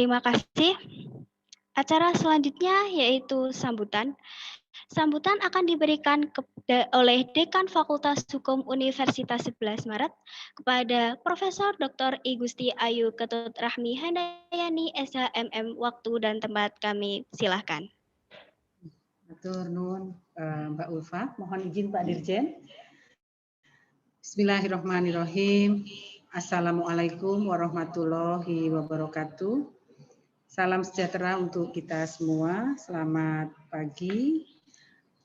Terima kasih. Acara selanjutnya yaitu sambutan. Sambutan akan diberikan oleh Dekan Fakultas Hukum Universitas 11 Maret kepada Profesor Dr. I Gusti Ayu Ketut Rahmi Handayani, SHMM. Waktu dan tempat kami silahkan. Matur nuwun Mbak Ulfa, mohon izin Pak Dirjen. Bismillahirrahmanirrahim. Assalamualaikum warahmatullahi wabarakatuh. Salam sejahtera untuk kita semua. Selamat pagi,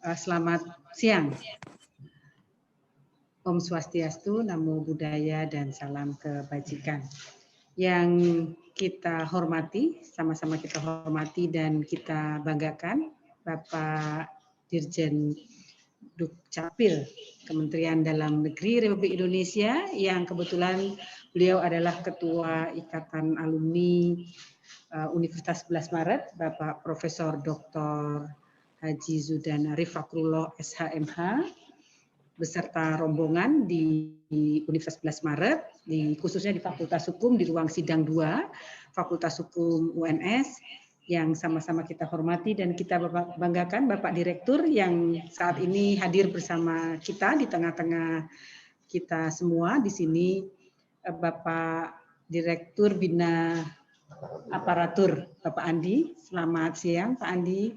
selamat siang. Om Swastiastu, Namo Buddhaya, dan salam kebajikan. Yang kita hormati, sama-sama kita hormati dan kita banggakan, Bapak Dirjen Dukcapil Kementerian Dalam Negeri Republik Indonesia, yang kebetulan beliau adalah Ketua Ikatan Alumni Universitas 11 Maret, Bapak Profesor Dr. Haji Zudan Arif Fakrullah SHMH, beserta rombongan di Universitas 11 Maret, khususnya di Fakultas Hukum di ruang sidang 2, Fakultas Hukum UNS, yang sama-sama kita hormati dan kita banggakan Bapak Direktur yang saat ini hadir bersama kita di tengah-tengah kita semua di sini, Bapak Direktur Bina Aparatur, Bapak Andi. Selamat siang Pak Andi.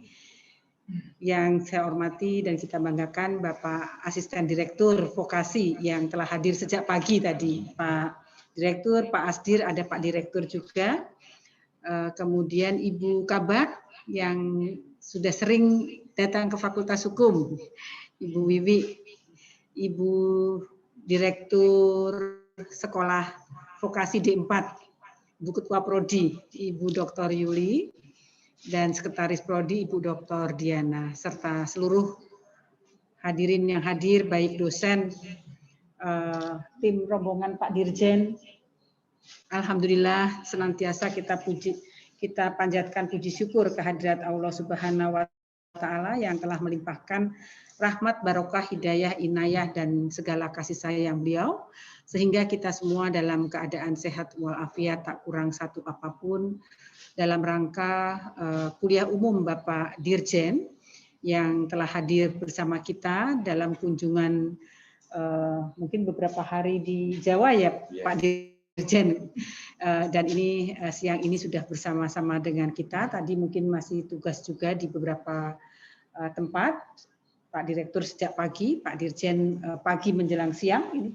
Yang saya hormati dan kita banggakan Bapak Asisten Direktur Vokasi yang telah hadir sejak pagi tadi, Pak Direktur, Pak Asdir, ada Pak Direktur juga. Kemudian Ibu Kabak yang sudah sering datang ke Fakultas Hukum, Ibu Wiwi, Ibu Direktur Sekolah Vokasi D4, Ibu Ketua Prodi, Ibu Dr. Yuli, dan Sekretaris Prodi Ibu Dr. Diana, serta seluruh hadirin yang hadir, baik dosen, tim rombongan Pak Dirjen. Alhamdulillah senantiasa kita panjatkan puji syukur kehadirat Allah Subhanahu wa Ta'ala yang telah melimpahkan rahmat, barokah, hidayah, inayah, dan segala kasih sayang beliau, sehingga kita semua dalam keadaan sehat walafiat, tak kurang satu apapun, dalam rangka kuliah umum Bapak Dirjen yang telah hadir bersama kita dalam kunjungan mungkin beberapa hari di Jawa ya Pak Dirjen, dan ini siang ini sudah bersama-sama dengan kita. Tadi mungkin masih tugas juga di beberapa tempat. Pak Direktur sejak pagi, Pak Dirjen pagi menjelang siang. Ini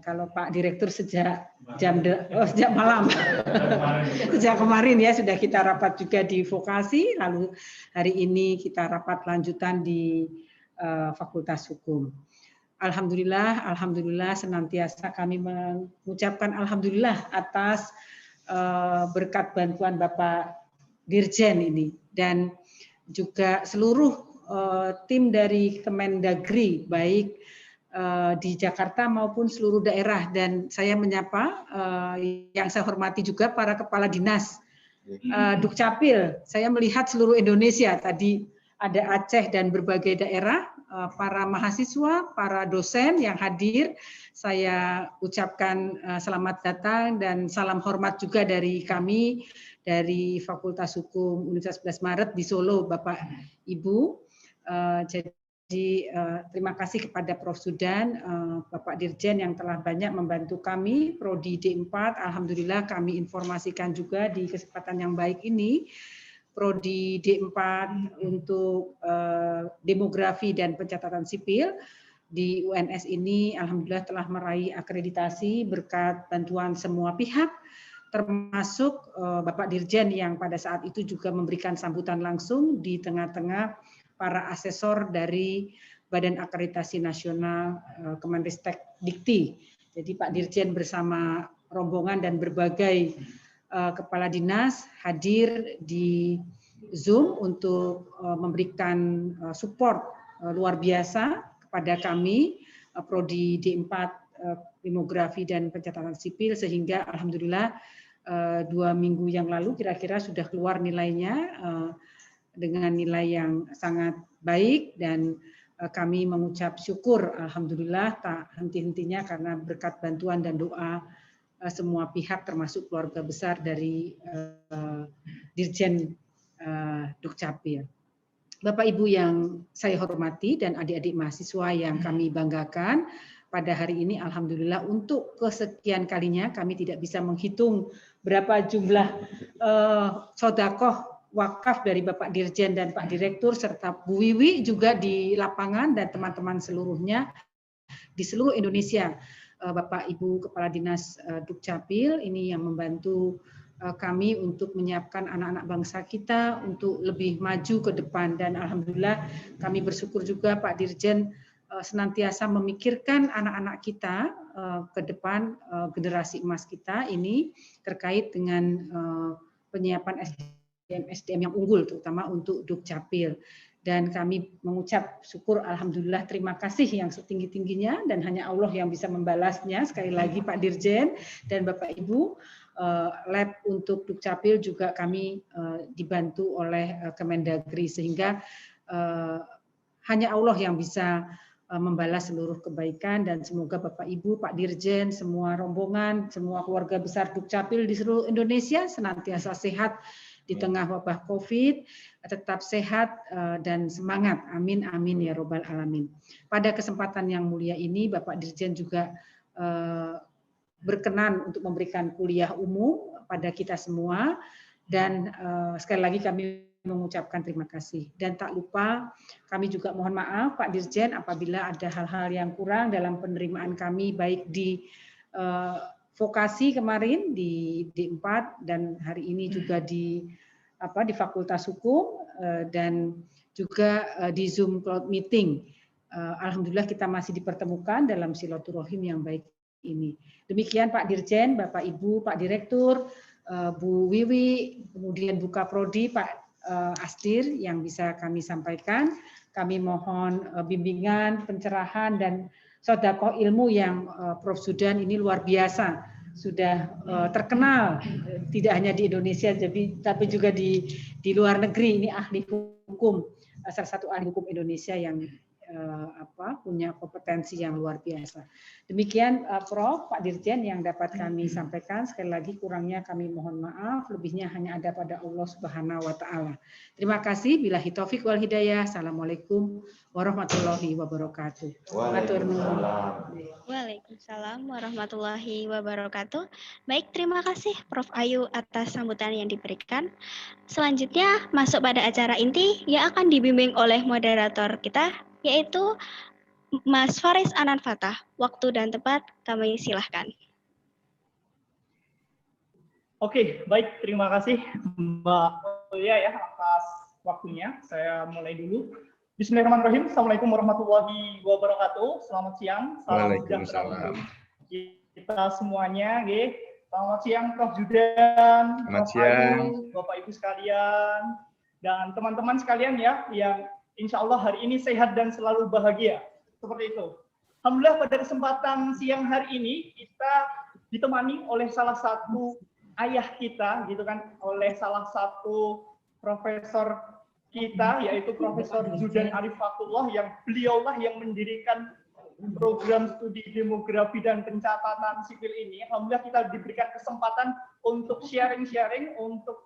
kalau Pak Direktur sejak sejak malam, sejak kemarin ya sudah kita rapat juga di Vokasi, lalu hari ini kita rapat lanjutan di Fakultas Hukum. Alhamdulillah senantiasa kami mengucapkan alhamdulillah atas berkat bantuan Bapak Dirjen ini dan juga seluruh tim dari Kemendagri baik di Jakarta maupun seluruh daerah, dan saya menyapa yang saya hormati juga para kepala dinas Dukcapil. Saya melihat seluruh Indonesia tadi ada Aceh dan berbagai daerah, para mahasiswa, para dosen yang hadir, saya ucapkan selamat datang dan salam hormat juga dari kami dari Fakultas Hukum Universitas 11 Maret di Solo, Bapak Ibu. Jadi terima kasih kepada Prof. Sudan, Bapak Dirjen yang telah banyak membantu kami, Prodi D4, alhamdulillah kami informasikan juga di kesempatan yang baik ini, Prodi D4 untuk demografi dan pencatatan sipil di UNS ini alhamdulillah telah meraih akreditasi berkat bantuan semua pihak, termasuk Bapak Dirjen yang pada saat itu juga memberikan sambutan langsung di tengah-tengah para asesor dari Badan Akreditasi Nasional Kemenristek Dikti. Jadi Pak Dirjen bersama rombongan dan berbagai kepala dinas hadir di Zoom untuk memberikan support luar biasa kepada kami Prodi D4 Demografi dan Pencatatan Sipil, sehingga alhamdulillah 2 minggu yang lalu kira-kira sudah keluar nilainya dengan nilai yang sangat baik, dan kami mengucap syukur alhamdulillah tak henti-hentinya karena berkat bantuan dan doa semua pihak termasuk keluarga besar dari Dirjen Dukcapil. Bapak Ibu yang saya hormati dan adik-adik mahasiswa yang kami banggakan, pada hari ini alhamdulillah untuk kesekian kalinya kami tidak bisa menghitung berapa jumlah sedekah wakaf dari Bapak Dirjen dan Pak Direktur serta Bu Wiwi juga di lapangan dan teman-teman seluruhnya di seluruh Indonesia. Bapak Ibu Kepala Dinas Dukcapil ini yang membantu kami untuk menyiapkan anak-anak bangsa kita untuk lebih maju ke depan, dan alhamdulillah kami bersyukur juga Pak Dirjen senantiasa memikirkan anak-anak kita ke depan, generasi emas kita ini terkait dengan penyiapan SDM yang unggul terutama untuk Dukcapil. Dan kami mengucap syukur alhamdulillah, terima kasih yang setinggi-tingginya, dan hanya Allah yang bisa membalasnya. Sekali lagi Pak Dirjen dan Bapak Ibu, lab untuk Dukcapil juga kami dibantu oleh Kemendagri, sehingga hanya Allah yang bisa membalas seluruh kebaikan, dan semoga Bapak Ibu, Pak Dirjen, semua rombongan, semua keluarga besar Dukcapil di seluruh Indonesia senantiasa sehat di tengah wabah COVID, tetap sehat dan semangat. Amin, amin ya robbal alamin. Pada kesempatan yang mulia ini, Bapak Dirjen juga berkenan untuk memberikan kuliah umum pada kita semua, dan sekali lagi kami mengucapkan terima kasih. Dan tak lupa kami juga mohon maaf Pak Dirjen apabila ada hal-hal yang kurang dalam penerimaan kami, baik di vokasi kemarin di D4 dan hari ini juga di Fakultas Hukum dan juga di Zoom Cloud Meeting. Alhamdulillah kita masih dipertemukan dalam silaturahim yang baik ini. Demikian Pak Dirjen, Bapak Ibu, Pak Direktur, Bu Wiwi, kemudian Bu Kaprodi, Pak Asdir yang bisa kami sampaikan. Kami mohon bimbingan, pencerahan, dan sedekah ilmu yang Prof. Zudan ini luar biasa, sudah terkenal tidak hanya di Indonesia tapi juga di luar negeri. Ini ahli hukum, salah satu ahli hukum Indonesia yang punya kompetensi yang luar biasa. Demikian Prof, Pak Dirjen yang dapat kami sampaikan. Sekali lagi kurangnya kami mohon maaf, lebihnya hanya ada pada Allah Subhanahu wa taala. Terima kasih. Billahi taufik wal hidayah. Assalamualaikum warahmatullahi wabarakatuh. Waalaikumsalam warahmatullahi wabarakatuh. Baik, terima kasih Prof Ayu atas sambutan yang diberikan. Selanjutnya masuk pada acara inti yang akan dibimbing oleh moderator kita, yaitu Mas Faris Anan Fatah. Waktu dan tempat kami silahkan. Oke, baik. Terima kasih Mbak Ulia ya atas waktunya. Saya mulai dulu. Bismillahirrahmanirrahim. Assalamualaikum warahmatullahi wabarakatuh. Selamat siang. Salam sejahtera kita semuanya. Selamat siang Prof. Zudan, Prof. Ayu, Bapak Ibu sekalian, dan teman-teman sekalian ya yang insya Allah hari ini sehat dan selalu bahagia. Seperti itu. Alhamdulillah pada kesempatan siang hari ini kita ditemani oleh salah satu ayah kita, gitu kan, oleh salah satu profesor kita, yaitu Profesor Zudan Arif Fathullah, yang beliaulah yang mendirikan program studi demografi dan pencatatan sipil ini. Alhamdulillah kita diberikan kesempatan untuk sharing-sharing, untuk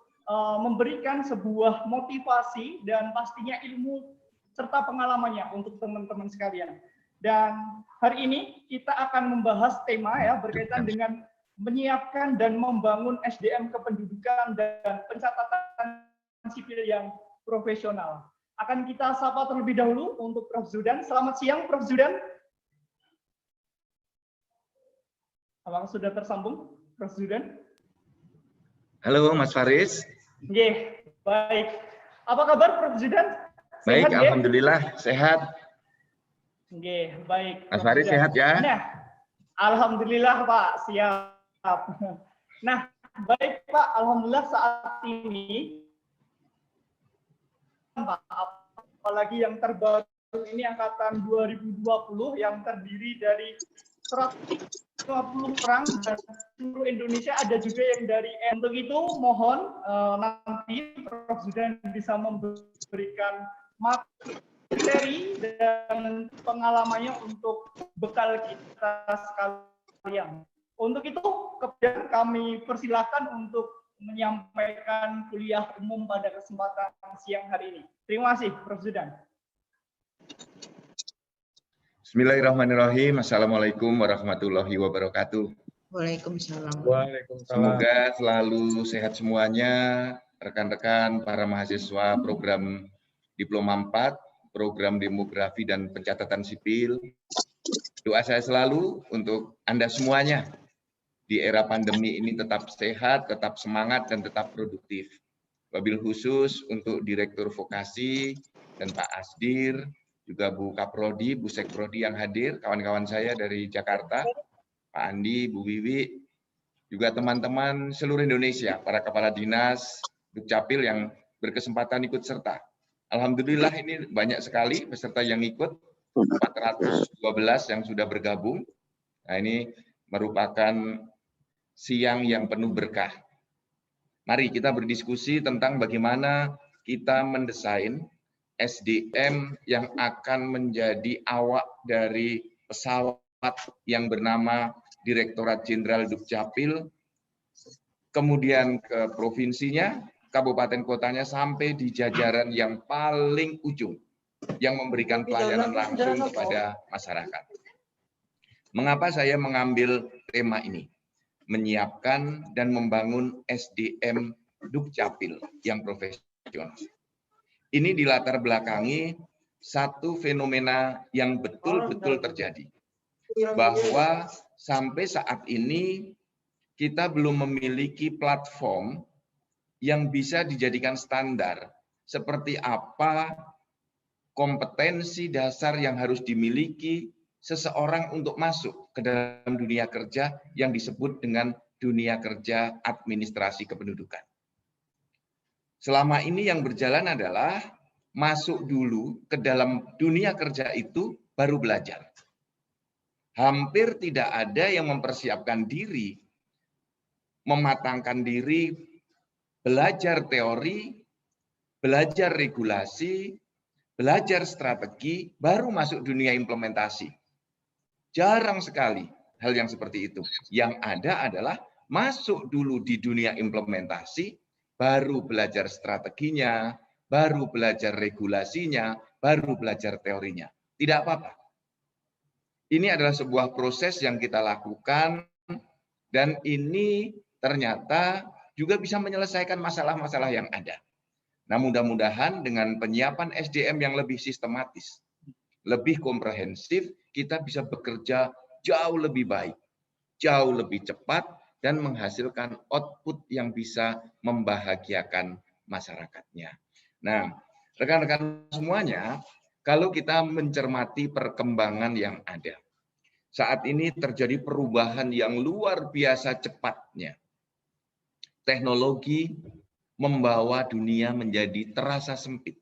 memberikan sebuah motivasi dan pastinya ilmu serta pengalamannya untuk teman-teman sekalian. Dan hari ini kita akan membahas tema ya berkaitan dengan menyiapkan dan membangun SDM kependudukan dan pencatatan sipil yang profesional. Akan kita sapa terlebih dahulu untuk Prof. Zudan. Selamat siang Prof. Zudan. Apakah sudah tersambung Prof. Zudan? Halo Mas Faris. Baik. Apa kabar Prof. Zudan? Baik, sehat, alhamdulillah sehat. Baik. Mas Faris sehat ya? Nah, alhamdulillah Pak, siap. Nah, baik Pak, alhamdulillah saat ini Pak, apalagi yang terbaru ini angkatan 2020 yang terdiri dari 150 orang dan seluruh Indonesia, ada juga yang dari untuk itu mohon nanti Prof. Zudan bisa memberikan materi dan pengalamannya untuk bekal kita sekalian. Untuk itu, kemudian kami persilahkan untuk menyampaikan kuliah umum pada kesempatan siang hari ini. Terima kasih, Prof. Zudan. Bismillahirrahmanirrahim. Assalamualaikum warahmatullahi wabarakatuh. Waalaikumsalam. Semoga selalu sehat semuanya, rekan-rekan para mahasiswa program Diploma 4, program Demografi dan Pencatatan Sipil. Doa saya selalu untuk Anda semuanya di era pandemi ini tetap sehat, tetap semangat, dan tetap produktif. Wabil khusus untuk Direktur Vokasi dan Pak Asdir, juga Bu Kaprodi, Bu Sekprodi yang hadir, kawan-kawan saya dari Jakarta, Pak Andi, Bu Wiwi, juga teman-teman seluruh Indonesia, para kepala dinas, Dukcapil yang berkesempatan ikut serta. Alhamdulillah ini banyak sekali peserta yang ikut, 412 yang sudah bergabung. Nah, ini merupakan siang yang penuh berkah. Mari kita berdiskusi tentang bagaimana kita mendesain SDM yang akan menjadi awak dari pesawat yang bernama Direktorat Jenderal Dukcapil, kemudian ke provinsinya, kabupaten kotanya, sampai di jajaran yang paling ujung, yang memberikan pelayanan langsung kepada masyarakat. Mengapa saya mengambil tema ini? Menyiapkan dan membangun SDM Dukcapil yang profesional. Ini dilatar belakangi satu fenomena yang betul-betul terjadi, bahwa sampai saat ini kita belum memiliki platform yang bisa dijadikan standar seperti apa kompetensi dasar yang harus dimiliki seseorang untuk masuk ke dalam dunia kerja yang disebut dengan dunia kerja administrasi kependudukan. Selama ini yang berjalan adalah masuk dulu ke dalam dunia kerja itu baru belajar. Hampir tidak ada yang mempersiapkan diri, mematangkan diri, belajar teori, belajar regulasi, belajar strategi, baru masuk dunia implementasi. Jarang sekali hal yang seperti itu. Yang ada adalah masuk dulu di dunia implementasi, baru belajar strateginya, baru belajar regulasinya, baru belajar teorinya. Tidak apa-apa. Ini adalah sebuah proses yang kita lakukan, dan ini ternyata juga bisa menyelesaikan masalah-masalah yang ada. Nah, mudah-mudahan dengan penyiapan SDM yang lebih sistematis, lebih komprehensif, kita bisa bekerja jauh lebih baik, jauh lebih cepat, dan menghasilkan output yang bisa membahagiakan masyarakatnya. Nah, rekan-rekan semuanya, kalau kita mencermati perkembangan yang ada, saat ini terjadi perubahan yang luar biasa cepatnya. Teknologi membawa dunia menjadi terasa sempit.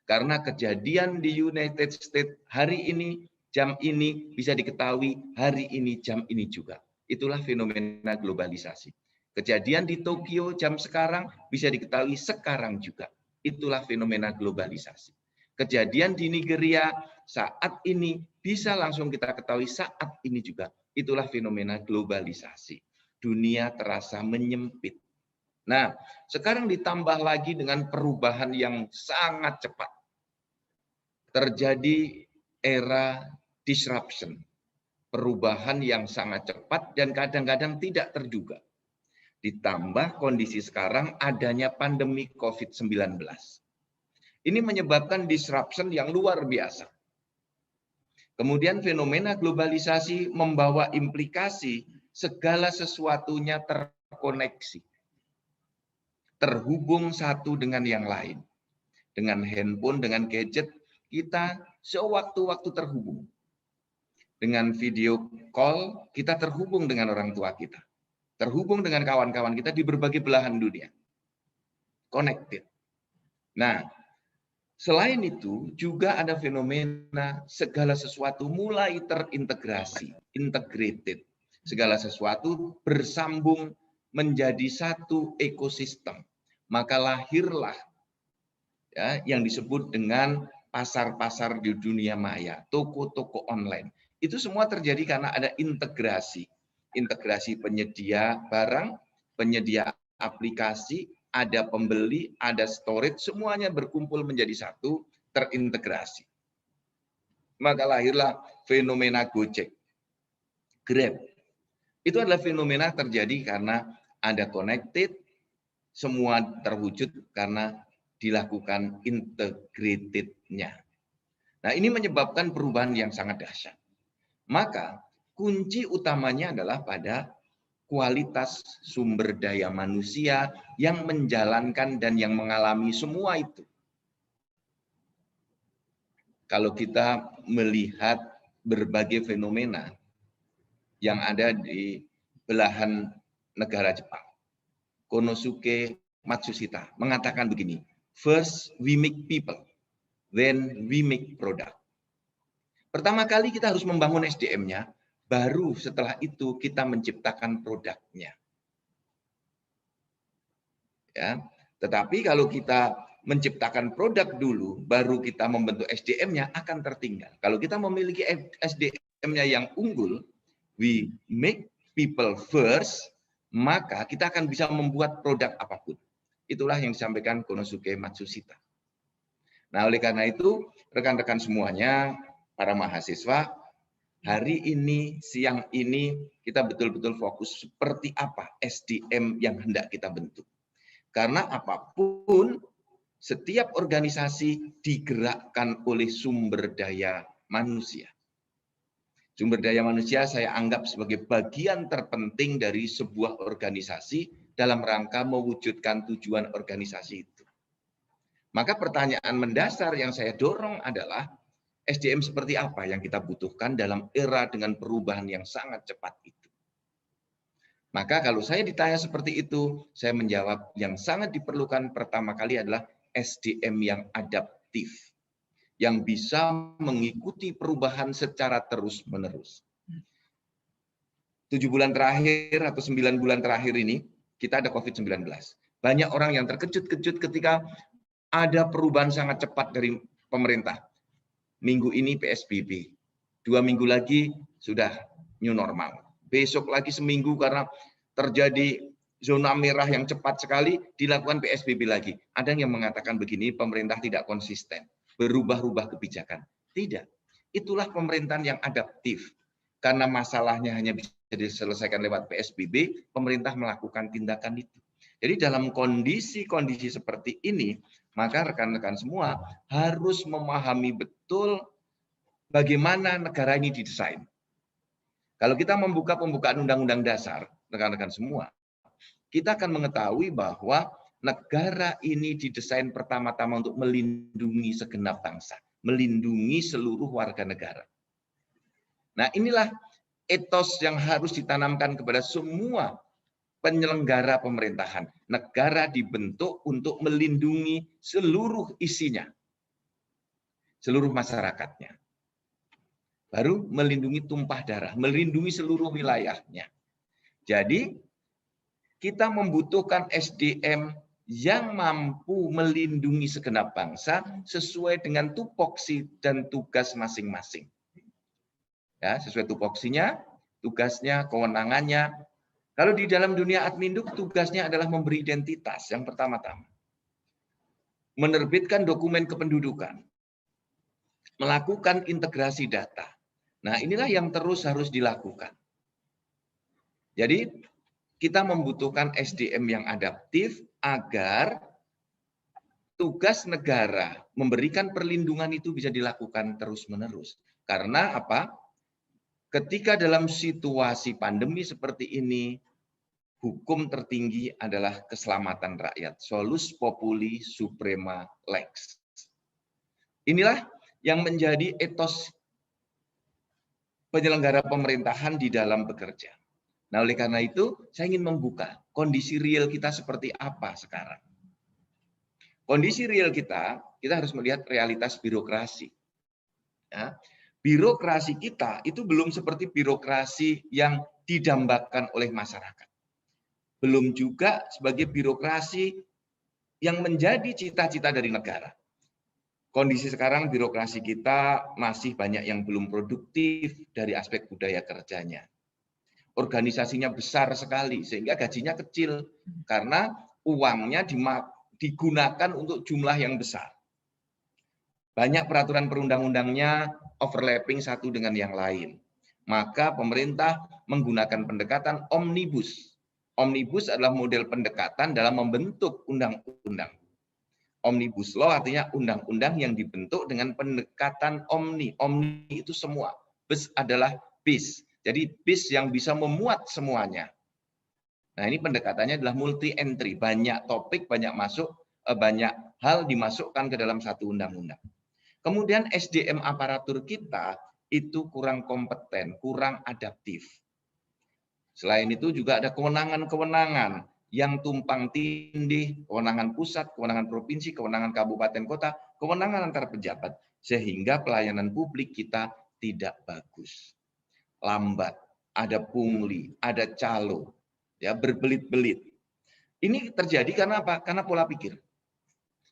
Karena kejadian di United States hari ini, jam ini bisa diketahui hari ini, jam ini juga. Itulah fenomena globalisasi. Kejadian di Tokyo jam sekarang bisa diketahui sekarang juga. Itulah fenomena globalisasi. Kejadian di Nigeria saat ini bisa langsung kita ketahui saat ini juga. Itulah fenomena globalisasi. Dunia terasa menyempit. Nah, sekarang ditambah lagi dengan perubahan yang sangat cepat. Terjadi era disruption, perubahan yang sangat cepat dan kadang-kadang tidak terduga. Ditambah kondisi sekarang adanya pandemi COVID-19. Ini menyebabkan disruption yang luar biasa. Kemudian fenomena globalisasi membawa implikasi segala sesuatunya terkoneksi. Terhubung satu dengan yang lain. Dengan handphone, dengan gadget, kita sewaktu-waktu terhubung. Dengan video call, kita terhubung dengan orang tua kita. Terhubung dengan kawan-kawan kita di berbagai belahan dunia. Connected. Nah, selain itu juga ada fenomena segala sesuatu mulai terintegrasi, integrated. Segala sesuatu bersambung menjadi satu ekosistem. Maka lahirlah ya, yang disebut dengan pasar-pasar di dunia maya, toko-toko online. Itu semua terjadi karena ada integrasi. integrasi penyedia barang, penyedia aplikasi, ada pembeli, ada storage, semuanya berkumpul menjadi satu, terintegrasi. Maka lahirlah fenomena Gojek, Grab. Itu adalah fenomena terjadi karena ada connected, semua terwujud karena dilakukan integrated-nya. Nah, ini menyebabkan perubahan yang sangat dahsyat. Maka kunci utamanya adalah pada kualitas sumber daya manusia yang menjalankan dan yang mengalami semua itu. Kalau kita melihat berbagai fenomena yang ada di belahan negara Jepang, Konosuke Matsushita mengatakan begini, first we make people, then we make product. Pertama kali kita harus membangun SDM-nya, baru setelah itu kita menciptakan produknya. Ya, tetapi kalau kita menciptakan produk dulu, baru kita membentuk SDM-nya akan tertinggal. Kalau kita memiliki SDM-nya yang unggul, we make people first, maka kita akan bisa membuat produk apapun. Itulah yang disampaikan Konosuke Matsushita. Nah, oleh karena itu, rekan-rekan semuanya, para mahasiswa, hari ini, siang ini, kita betul-betul fokus seperti apa SDM yang hendak kita bentuk. Karena apapun, setiap organisasi digerakkan oleh sumber daya manusia. Sumber daya manusia saya anggap sebagai bagian terpenting dari sebuah organisasi dalam rangka mewujudkan tujuan organisasi itu. Maka pertanyaan mendasar yang saya dorong adalah SDM seperti apa yang kita butuhkan dalam era dengan perubahan yang sangat cepat itu. Maka kalau saya ditanya seperti itu, saya menjawab yang sangat diperlukan pertama kali adalah SDM yang adaptif, yang bisa mengikuti perubahan secara terus-menerus. 7 bulan terakhir atau 9 bulan terakhir ini, kita ada COVID-19. Banyak orang yang terkejut-kejut ketika ada perubahan sangat cepat dari pemerintah. Minggu ini PSBB, 2 minggu lagi sudah new normal. Besok lagi seminggu karena terjadi zona merah yang cepat sekali, dilakukan PSBB lagi. Ada yang mengatakan begini, pemerintah tidak konsisten, berubah-ubah kebijakan. Tidak, itulah pemerintahan yang adaptif. Karena masalahnya hanya bisa diselesaikan lewat PSBB, pemerintah melakukan tindakan itu. Jadi dalam kondisi-kondisi seperti ini, maka rekan-rekan semua harus memahami betul bagaimana negara ini didesain. Kalau kita membuka pembukaan Undang-Undang Dasar, rekan-rekan semua, kita akan mengetahui bahwa negara ini didesain pertama-tama untuk melindungi segenap bangsa, melindungi seluruh warga negara. Nah, inilah etos yang harus ditanamkan kepada semua penyelenggara pemerintahan. Negara dibentuk untuk melindungi seluruh isinya, seluruh masyarakatnya. Baru melindungi tumpah darah, melindungi seluruh wilayahnya. Jadi kita membutuhkan SDM yang mampu melindungi segenap bangsa sesuai dengan tupoksi dan tugas masing-masing. Ya, sesuai tupoksinya, tugasnya, kewenangannya. Kalau di dalam dunia adminduk, tugasnya adalah memberi identitas yang pertama-tama. Menerbitkan dokumen kependudukan. Melakukan integrasi data. Nah, inilah yang terus harus dilakukan. Jadi, kita membutuhkan SDM yang adaptif agar tugas negara memberikan perlindungan itu bisa dilakukan terus-menerus. Karena apa? Ketika dalam situasi pandemi seperti ini, hukum tertinggi adalah keselamatan rakyat. Solus populi suprema lex. Inilah yang menjadi etos penyelenggara pemerintahan di dalam bekerja. Nah, oleh karena itu, saya ingin membuka kondisi real kita seperti apa sekarang. Kondisi real kita harus melihat realitas birokrasi. Ya, birokrasi kita itu belum seperti birokrasi yang didambakan oleh masyarakat. Belum juga sebagai birokrasi yang menjadi cita-cita dari negara. Kondisi sekarang birokrasi kita masih banyak yang belum produktif dari aspek budaya kerjanya. organisasinya besar sekali sehingga gajinya kecil karena uangnya digunakan untuk jumlah yang besar. Banyak peraturan perundang-undangnya overlapping satu dengan yang lain. Maka pemerintah menggunakan pendekatan omnibus. Omnibus adalah model pendekatan dalam membentuk undang-undang. Omnibus law artinya undang-undang yang dibentuk dengan pendekatan omni. Omni itu semua. Bis adalah bis. Jadi bis yang bisa memuat semuanya. Nah, ini pendekatannya adalah multi entry. Banyak topik, banyak hal dimasukkan ke dalam satu undang-undang. Kemudian SDM aparatur kita itu kurang kompeten, kurang adaptif. Selain itu juga ada kewenangan-kewenangan yang tumpang tindih, kewenangan pusat, kewenangan provinsi, kewenangan kabupaten kota, kewenangan antar pejabat, sehingga pelayanan publik kita tidak bagus. Lambat, ada pungli, ada calo, ya berbelit-belit. Ini terjadi karena apa? Karena pola pikir.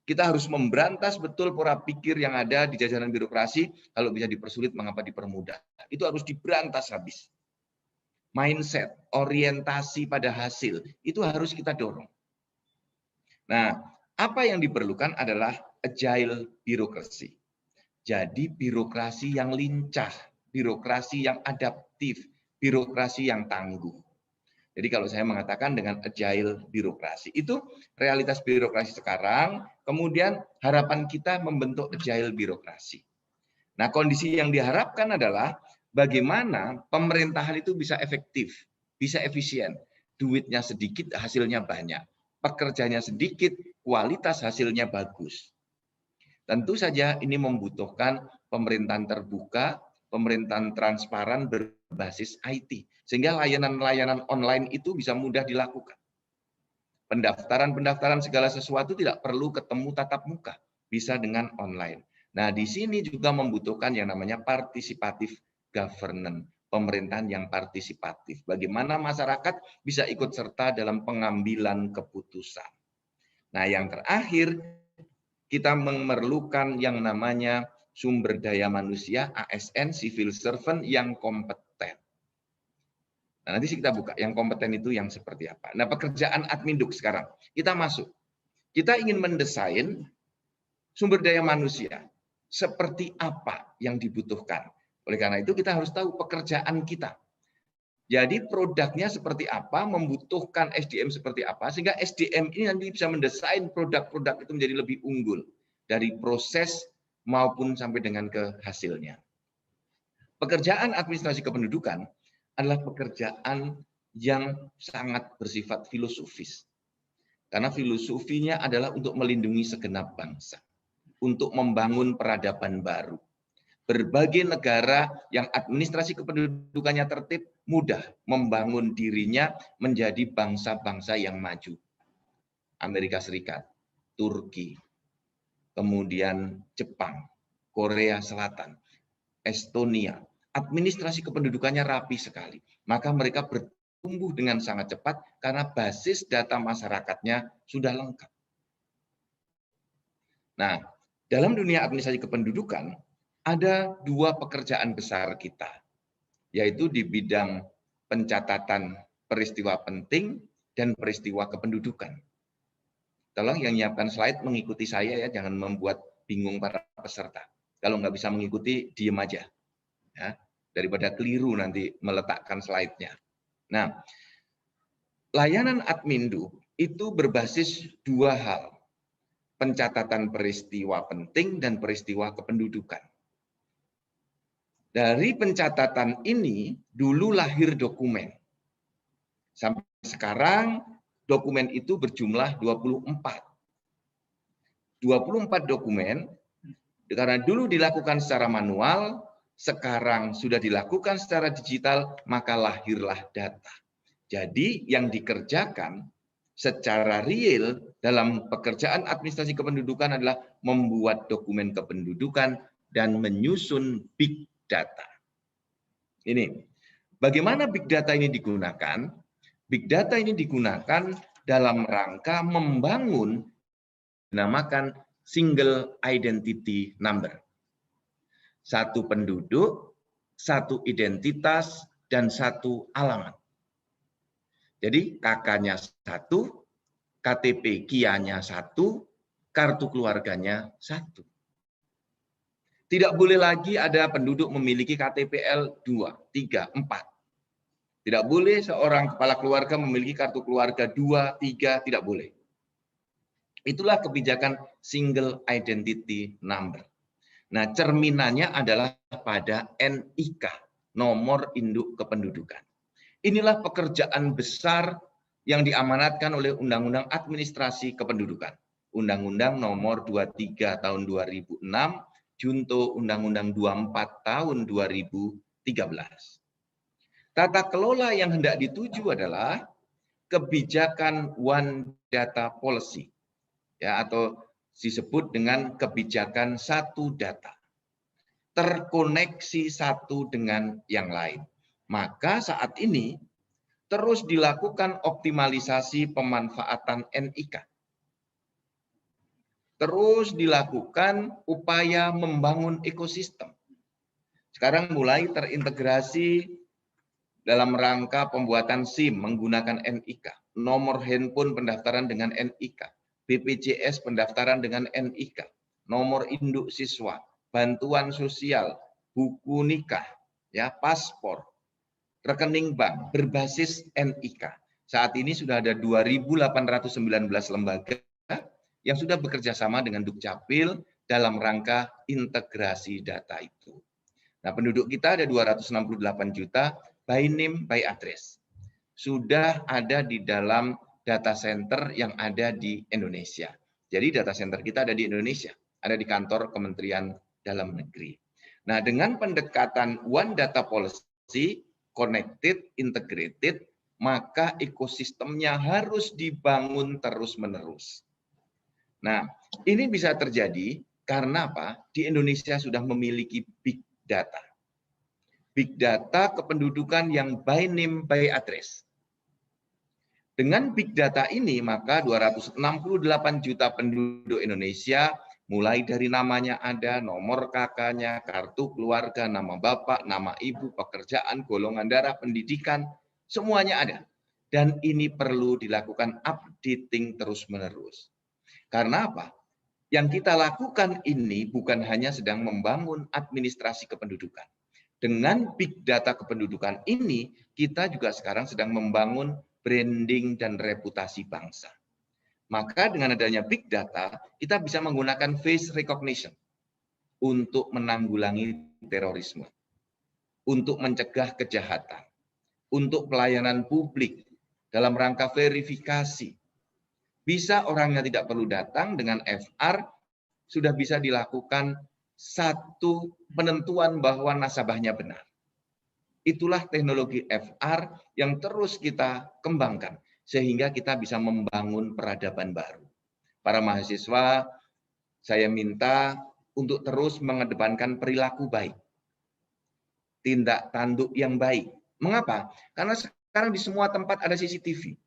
Kita harus memberantas betul pola pikir yang ada di jajaran birokrasi. Kalau bisa dipersulit, mengapa dipermudah? Itu harus diberantas habis. Mindset, orientasi pada hasil, itu harus kita dorong. Nah, apa yang diperlukan adalah agile birokrasi. Jadi birokrasi yang lincah, birokrasi yang adaptif, birokrasi yang tangguh. Jadi kalau saya mengatakan dengan agile birokrasi, itu realitas birokrasi sekarang, kemudian harapan kita membentuk agile birokrasi. Nah, kondisi yang diharapkan adalah bagaimana pemerintahan itu bisa efektif, bisa efisien. Duitnya sedikit, hasilnya banyak. Pekerjanya sedikit, kualitas hasilnya bagus. Tentu saja ini membutuhkan pemerintahan terbuka, pemerintahan transparan berbasis IT. Sehingga layanan-layanan online itu bisa mudah dilakukan. Pendaftaran segala sesuatu tidak perlu ketemu tatap muka. Bisa dengan online. Nah, di sini juga membutuhkan yang namanya partisipatif governance. Pemerintahan yang partisipatif. Bagaimana masyarakat bisa ikut serta dalam pengambilan keputusan. Nah, yang terakhir, kita memerlukan yang namanya sumber daya manusia, ASN, civil servant yang kompeten. Nah, nanti kita buka yang kompeten itu yang seperti apa. Nah, pekerjaan adminduk sekarang. Kita masuk. Kita ingin mendesain sumber daya manusia. Seperti apa yang dibutuhkan. Oleh karena itu kita harus tahu pekerjaan kita. Jadi produknya seperti apa, membutuhkan SDM seperti apa, sehingga SDM ini nanti bisa mendesain produk-produk itu menjadi lebih unggul. Dari proses maupun sampai dengan ke hasilnya. Pekerjaan administrasi kependudukan adalah pekerjaan yang sangat bersifat filosofis. Karena filosofinya adalah untuk melindungi segenap bangsa. Untuk membangun peradaban baru. Berbagai negara yang administrasi kependudukannya tertib, mudah membangun dirinya menjadi bangsa-bangsa yang maju. Amerika Serikat, Turki, kemudian Jepang, Korea Selatan, Estonia. Administrasi kependudukannya rapi sekali. Maka mereka bertumbuh dengan sangat cepat karena basis data masyarakatnya sudah lengkap. Nah, dalam dunia administrasi kependudukan, ada dua pekerjaan besar kita, yaitu di bidang pencatatan peristiwa penting dan peristiwa kependudukan. Tolong yang nyiapkan slide mengikuti saya ya, jangan membuat bingung para peserta. Kalau nggak bisa mengikuti, diem aja. Ya, daripada keliru nanti meletakkan slide-nya. Nah, layanan admindu itu berbasis dua hal. Pencatatan peristiwa penting dan peristiwa kependudukan. Dari pencatatan ini, dulu lahir dokumen. Sampai sekarang, dokumen itu berjumlah 24. 24 dokumen, karena dulu dilakukan secara manual, sekarang sudah dilakukan secara digital, maka lahirlah data. Jadi yang dikerjakan secara real dalam pekerjaan administrasi kependudukan adalah membuat dokumen kependudukan dan menyusun big data. Ini, bagaimana big data ini digunakan? Big data ini digunakan dalam rangka membangun dinamakan single identity number. Satu penduduk, satu identitas, dan satu alamat. Jadi KK-nya 1, KTP KIA-nya 1, kartu keluarganya 1. Tidak boleh lagi ada penduduk memiliki KTPL 2, 3, 4. Tidak boleh seorang kepala keluarga memiliki kartu keluarga 2, 3, tidak boleh. Itulah kebijakan single identity number. Nah, cerminannya adalah pada NIK, nomor induk kependudukan. Inilah pekerjaan besar yang diamanatkan oleh Undang-Undang Administrasi Kependudukan. Undang-Undang nomor 23 tahun 2006, Junto Undang-Undang 24 tahun 2013. Tata kelola yang hendak dituju adalah kebijakan One Data Policy, ya, atau disebut dengan kebijakan satu data. Terkoneksi satu dengan yang lain. Maka saat ini terus dilakukan optimalisasi pemanfaatan NIK. Terus dilakukan upaya membangun ekosistem. Sekarang mulai terintegrasi dalam rangka pembuatan SIM menggunakan NIK, nomor handphone pendaftaran dengan NIK, BPJS pendaftaran dengan NIK, nomor induk siswa, bantuan sosial, buku nikah, ya, paspor, rekening bank berbasis NIK. Saat ini sudah ada 2.819 lembaga yang sudah bekerja sama dengan Dukcapil dalam rangka integrasi data itu. Nah, penduduk kita ada 268 juta by name, by address. Sudah ada di dalam data center yang ada di Indonesia. Jadi data center kita ada di Indonesia, ada di kantor Kementerian Dalam Negeri. Nah, dengan pendekatan One Data Policy, connected, integrated, maka ekosistemnya harus dibangun terus-menerus. Nah, ini bisa terjadi karena apa? Di Indonesia sudah memiliki big data. Big data kependudukan yang by name, by address. Dengan big data ini, maka 268 juta penduduk Indonesia, mulai dari namanya ada, nomor kakaknya, kartu keluarga, nama bapak, nama ibu, pekerjaan, golongan darah, pendidikan, semuanya ada. Dan ini perlu dilakukan updating terus-menerus. Karena apa? Yang kita lakukan ini bukan hanya sedang membangun administrasi kependudukan. Dengan big data kependudukan ini, kita juga sekarang sedang membangun branding dan reputasi bangsa. Maka dengan adanya big data, kita bisa menggunakan face recognition untuk menanggulangi terorisme, untuk mencegah kejahatan, untuk pelayanan publik dalam rangka verifikasi. Bisa orangnya tidak perlu datang, dengan FR sudah bisa dilakukan satu penentuan bahwa nasabahnya benar. Itulah teknologi FR yang terus kita kembangkan sehingga kita bisa membangun peradaban baru. Para mahasiswa, saya minta untuk terus mengedepankan perilaku baik, tindak tanduk yang baik. Mengapa? Karena sekarang di semua tempat ada CCTV.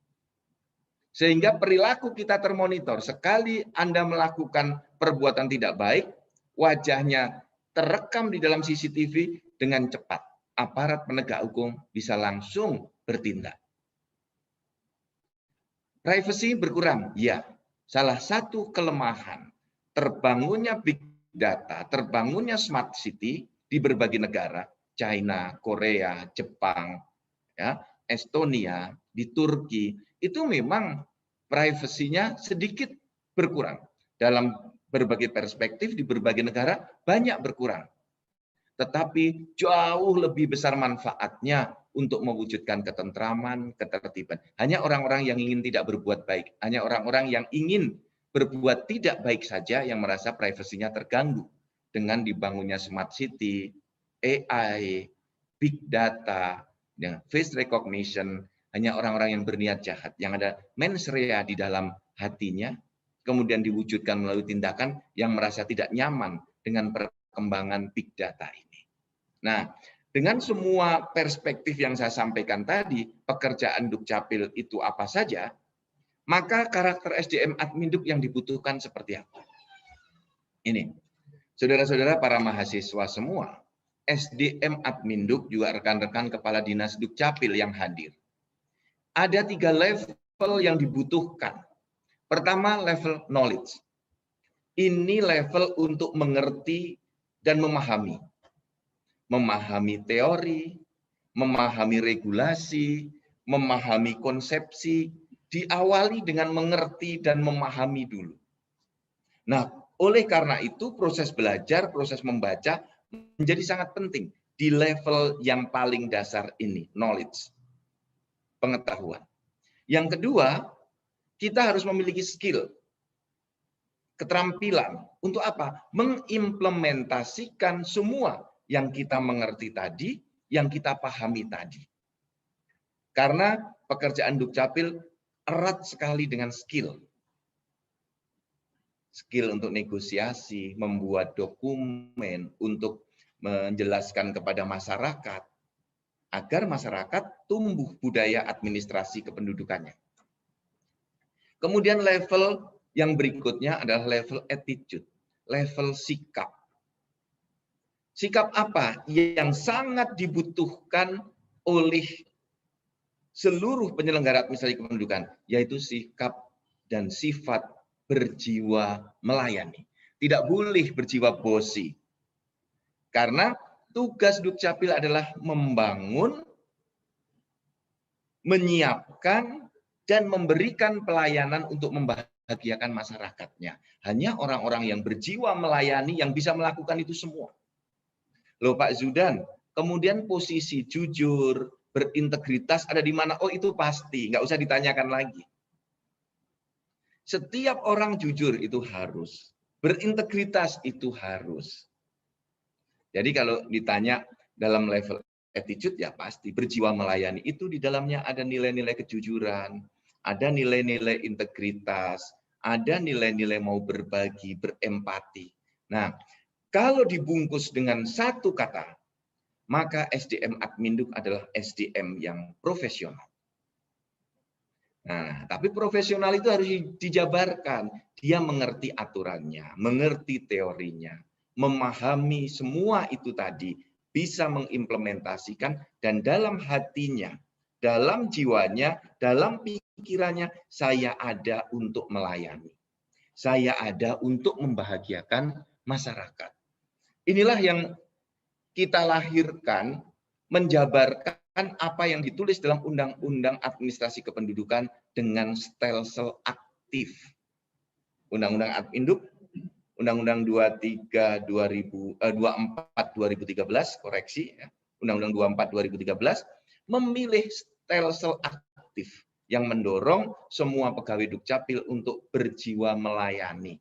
Sehingga perilaku kita termonitor. Sekali Anda melakukan perbuatan tidak baik, wajahnya terekam di dalam CCTV, dengan cepat aparat penegak hukum bisa langsung bertindak. Privacy berkurang, ya. Salah satu kelemahan terbangunnya big data, terbangunnya smart city di berbagai negara, China, Korea, Jepang, ya, Estonia, di Turki, itu memang privasinya sedikit berkurang. Dalam berbagai perspektif di berbagai negara banyak berkurang. Tetapi jauh lebih besar manfaatnya untuk mewujudkan ketentraman, ketertiban. Hanya orang-orang yang ingin tidak berbuat baik, hanya orang-orang yang ingin berbuat tidak baik saja yang merasa privasinya terganggu. Dengan dibangunnya smart city, AI, big data, face recognition, hanya orang-orang yang berniat jahat, yang ada mens rea di dalam hatinya, kemudian diwujudkan melalui tindakan yang merasa tidak nyaman dengan perkembangan big data ini. Nah, dengan semua perspektif yang saya sampaikan tadi, pekerjaan Dukcapil itu apa saja, maka karakter SDM Adminduk yang dibutuhkan seperti apa? Ini, saudara-saudara para mahasiswa semua, SDM Adminduk juga rekan-rekan kepala dinas Dukcapil yang hadir. ada 3 level yang dibutuhkan. Pertama, level knowledge. Ini level untuk mengerti dan memahami. Memahami teori, memahami regulasi, memahami konsepsi, diawali dengan mengerti dan memahami dulu. Nah, oleh karena itu proses belajar, proses membaca menjadi sangat penting di level yang paling dasar ini, knowledge, pengetahuan. Yang kedua, kita harus memiliki skill, keterampilan. Untuk apa? Mengimplementasikan semua yang kita mengerti tadi, yang kita pahami tadi. Karena pekerjaan Dukcapil erat sekali dengan skill. Skill untuk negosiasi, membuat dokumen, untuk menjelaskan kepada masyarakat, agar masyarakat tumbuh budaya administrasi kependudukannya. Kemudian level yang berikutnya adalah level attitude, level sikap. Sikap apa yang sangat dibutuhkan oleh seluruh penyelenggara administrasi kependudukan, yaitu sikap dan sifat berjiwa melayani. Tidak boleh berjiwa bosi. Karena tugas Dukcapil adalah membangun, menyiapkan, dan memberikan pelayanan untuk membahagiakan masyarakatnya. Hanya orang-orang yang berjiwa melayani yang bisa melakukan itu semua. Loh Pak Zudan, kemudian posisi jujur, berintegritas ada di mana? Oh itu pasti, nggak usah ditanyakan lagi. Setiap orang jujur itu harus, berintegritas itu harus. Jadi kalau ditanya dalam level attitude ya pasti berjiwa melayani itu di dalamnya ada nilai-nilai kejujuran, ada nilai-nilai integritas, ada nilai-nilai mau berbagi, berempati. Nah, kalau dibungkus dengan satu kata, maka SDM Adminduk adalah SDM yang profesional. Nah, tapi profesional itu harus dijabarkan. Dia mengerti aturannya, mengerti teorinya, memahami semua itu tadi, bisa mengimplementasikan, dan dalam hatinya, dalam jiwanya, dalam pikirannya, saya ada untuk melayani. Saya ada untuk membahagiakan masyarakat. Inilah yang kita lahirkan, menjabarkan apa yang ditulis dalam Undang-Undang Administrasi Kependudukan dengan stelsel aktif. Undang-Undang Adminduk, Undang-Undang 24 2013, koreksi, ya. Undang-Undang 24 2013 memilih stelsel aktif yang mendorong semua pegawai Dukcapil untuk berjiwa melayani,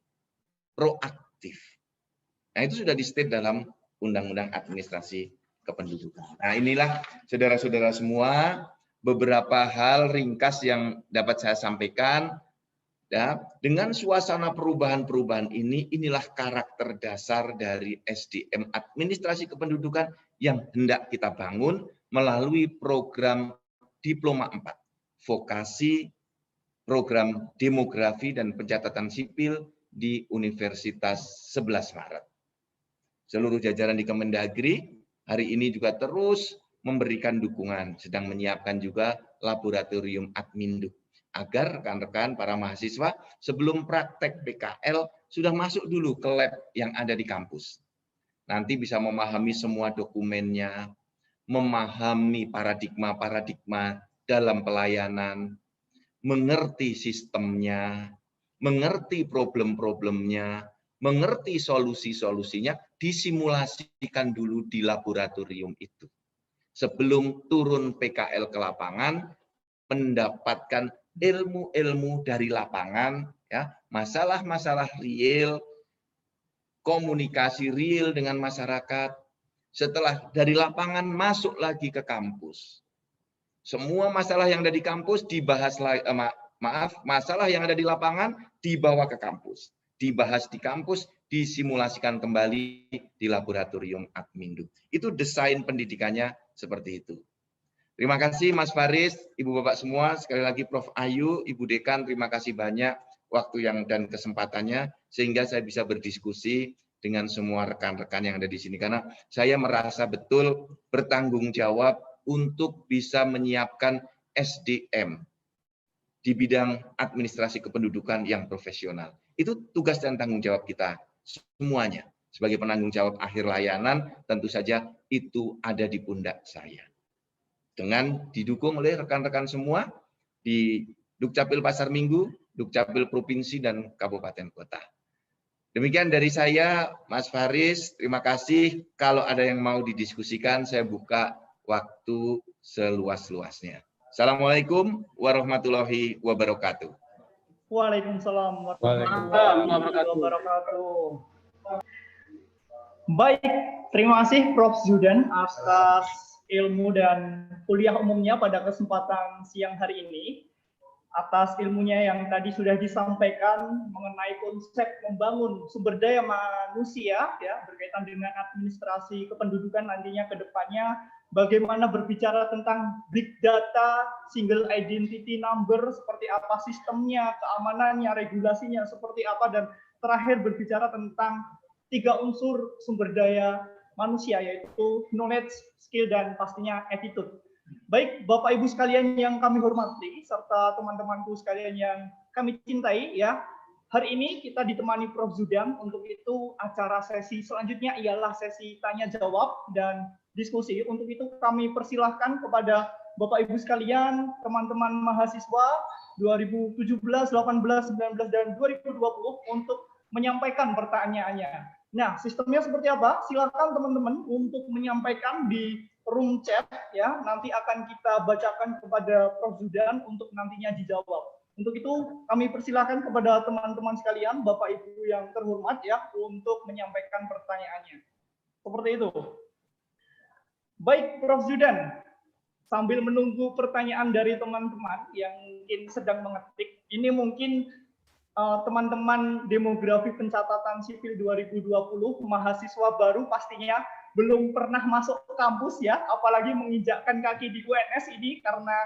proaktif. Nah, itu sudah di-state dalam Undang-Undang Administrasi Kependudukan. Nah, inilah saudara-saudara semua beberapa hal ringkas yang dapat saya sampaikan. Ya, dengan suasana perubahan-perubahan ini, inilah karakter dasar dari SDM Administrasi Kependudukan yang hendak kita bangun melalui program Diploma 4, vokasi, program demografi dan pencatatan sipil di Universitas 11 Maret. Seluruh jajaran di Kemendagri hari ini juga terus memberikan dukungan, sedang menyiapkan juga laboratorium Adminduk, agar rekan-rekan para mahasiswa sebelum praktek PKL sudah masuk dulu ke lab yang ada di kampus. Nanti bisa memahami semua dokumennya, memahami paradigma-paradigma dalam pelayanan, mengerti sistemnya, mengerti problem-problemnya, mengerti solusi-solusinya, disimulasikan dulu di laboratorium itu. Sebelum turun PKL ke lapangan, mendapatkan ilmu-ilmu dari lapangan, ya, masalah-masalah real, komunikasi real dengan masyarakat. Setelah dari lapangan masuk lagi ke kampus. Semua masalah yang ada di kampus dibahas masalah yang ada di lapangan dibawa ke kampus. Dibahas di kampus, disimulasikan kembali di laboratorium Adminduk. Itu desain pendidikannya seperti itu. Terima kasih Mas Faris, Ibu Bapak semua, sekali lagi Prof. Ayu, Ibu Dekan, terima kasih banyak waktu dan kesempatannya sehingga saya bisa berdiskusi dengan semua rekan-rekan yang ada di sini, karena saya merasa betul bertanggung jawab untuk bisa menyiapkan SDM di bidang administrasi kependudukan yang profesional. Itu tugas dan tanggung jawab kita semuanya. Sebagai penanggung jawab akhir layanan, tentu saja itu ada di pundak saya. Dengan didukung oleh rekan-rekan semua di Dukcapil Pasar Minggu, Dukcapil Provinsi, dan Kabupaten Kota. Demikian dari saya, Mas Faris. Terima kasih. Kalau ada yang mau didiskusikan, saya buka waktu seluas-luasnya. Assalamualaikum warahmatullahi wabarakatuh. Waalaikumsalam warahmatullahi wabarakatuh. Baik, terima kasih Prof. Zudan atas ilmu dan kuliah umumnya pada kesempatan siang hari ini. Atas ilmunya yang tadi sudah disampaikan mengenai konsep membangun sumber daya manusia ya berkaitan dengan administrasi kependudukan nantinya ke depannya, bagaimana berbicara tentang big data, single identity number, seperti apa sistemnya, keamanannya, regulasinya seperti apa, dan terakhir berbicara tentang 3 unsur sumber daya manusia, yaitu knowledge, skill, dan pastinya attitude. Baik, Bapak Ibu sekalian yang kami hormati, serta teman-temanku sekalian yang kami cintai, ya. Hari ini kita ditemani Prof. Zudan. Untuk itu acara sesi selanjutnya ialah sesi tanya jawab dan diskusi. Untuk itu kami persilahkan kepada Bapak Ibu sekalian, teman-teman mahasiswa 2017, 18, 19, dan 2020 untuk menyampaikan pertanyaannya. Nah, sistemnya seperti apa? Silakan teman-teman untuk menyampaikan di room chat, ya. Nanti akan kita bacakan kepada Prof. Zudan untuk nantinya dijawab. Untuk itu kami persilakan kepada teman-teman sekalian, Bapak Ibu yang terhormat, ya, untuk menyampaikan pertanyaannya. Seperti itu. Baik, Prof. Zudan. Sambil menunggu pertanyaan dari teman-teman yang mungkin sedang mengetik, ini mungkin teman-teman demografi pencatatan sipil 2020, mahasiswa baru pastinya belum pernah masuk ke kampus, ya, apalagi menginjakkan kaki di UNS ini karena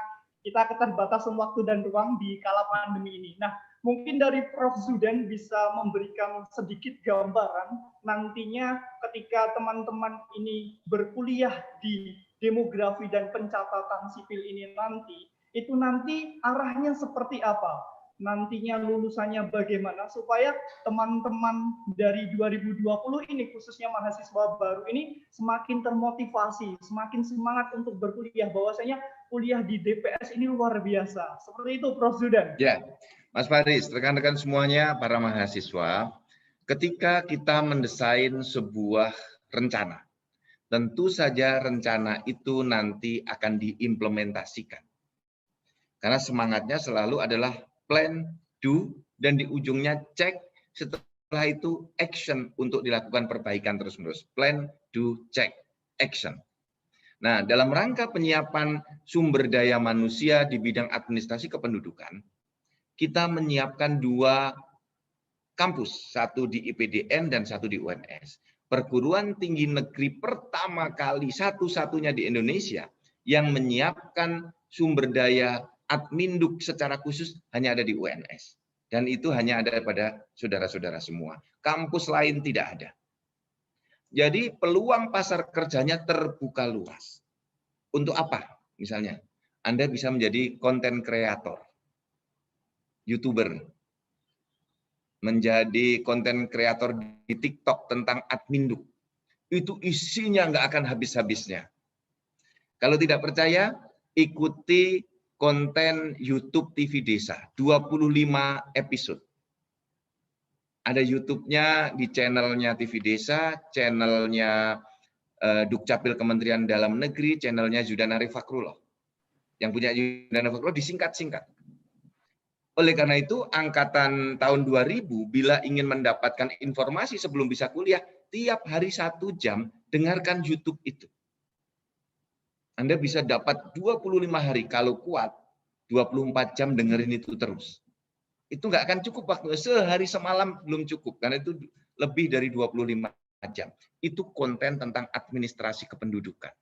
kita keterbatasan waktu dan ruang di kala pandemi ini. Nah, mungkin dari Prof. Zudan bisa memberikan sedikit gambaran nantinya ketika teman-teman ini berkuliah di demografi dan pencatatan sipil ini nanti, itu nanti arahnya seperti apa? Nantinya lulusannya bagaimana supaya teman-teman dari 2020 ini khususnya mahasiswa baru ini semakin termotivasi, semakin semangat untuk berkuliah, bahwasanya kuliah di DPS ini luar biasa. Seperti itu, Prof. Zudan. Ya, Mas Faris, rekan-rekan semuanya, para mahasiswa, ketika kita mendesain sebuah rencana, tentu saja rencana itu nanti akan diimplementasikan. Karena semangatnya selalu adalah plan, do, dan di ujungnya cek, setelah itu action untuk dilakukan perbaikan terus-menerus. Plan, do, check, action. Nah, dalam rangka penyiapan sumber daya manusia di bidang administrasi kependudukan, kita menyiapkan 2 kampus, satu di IPDN dan satu di UNS. Perguruan tinggi negeri pertama kali, satu-satunya di Indonesia, yang menyiapkan sumber daya adminduk secara khusus hanya ada di UNS. Dan itu hanya ada pada saudara-saudara semua. Kampus lain tidak ada. Jadi peluang pasar kerjanya terbuka luas. Untuk apa? Misalnya, Anda bisa menjadi konten kreator, YouTuber, menjadi konten kreator di TikTok tentang adminduk. Itu isinya nggak akan habis-habisnya. Kalau tidak percaya, ikuti konten YouTube TV Desa, 25 episode. Ada YouTube-nya di channelnya TV Desa, channelnya Dukcapil Kementerian Dalam Negeri, channelnya Zudan Arif Fakrullah. Yang punya Zudan Arif Fakrullah disingkat-singkat. Oleh karena itu, angkatan tahun 2000, bila ingin mendapatkan informasi sebelum bisa kuliah, tiap hari 1 jam, dengarkan YouTube itu. Anda bisa dapat 25 hari, kalau kuat, 24 jam dengerin itu terus. Itu nggak akan cukup waktu, sehari semalam belum cukup, karena itu lebih dari 25 jam. Itu konten tentang administrasi kependudukan.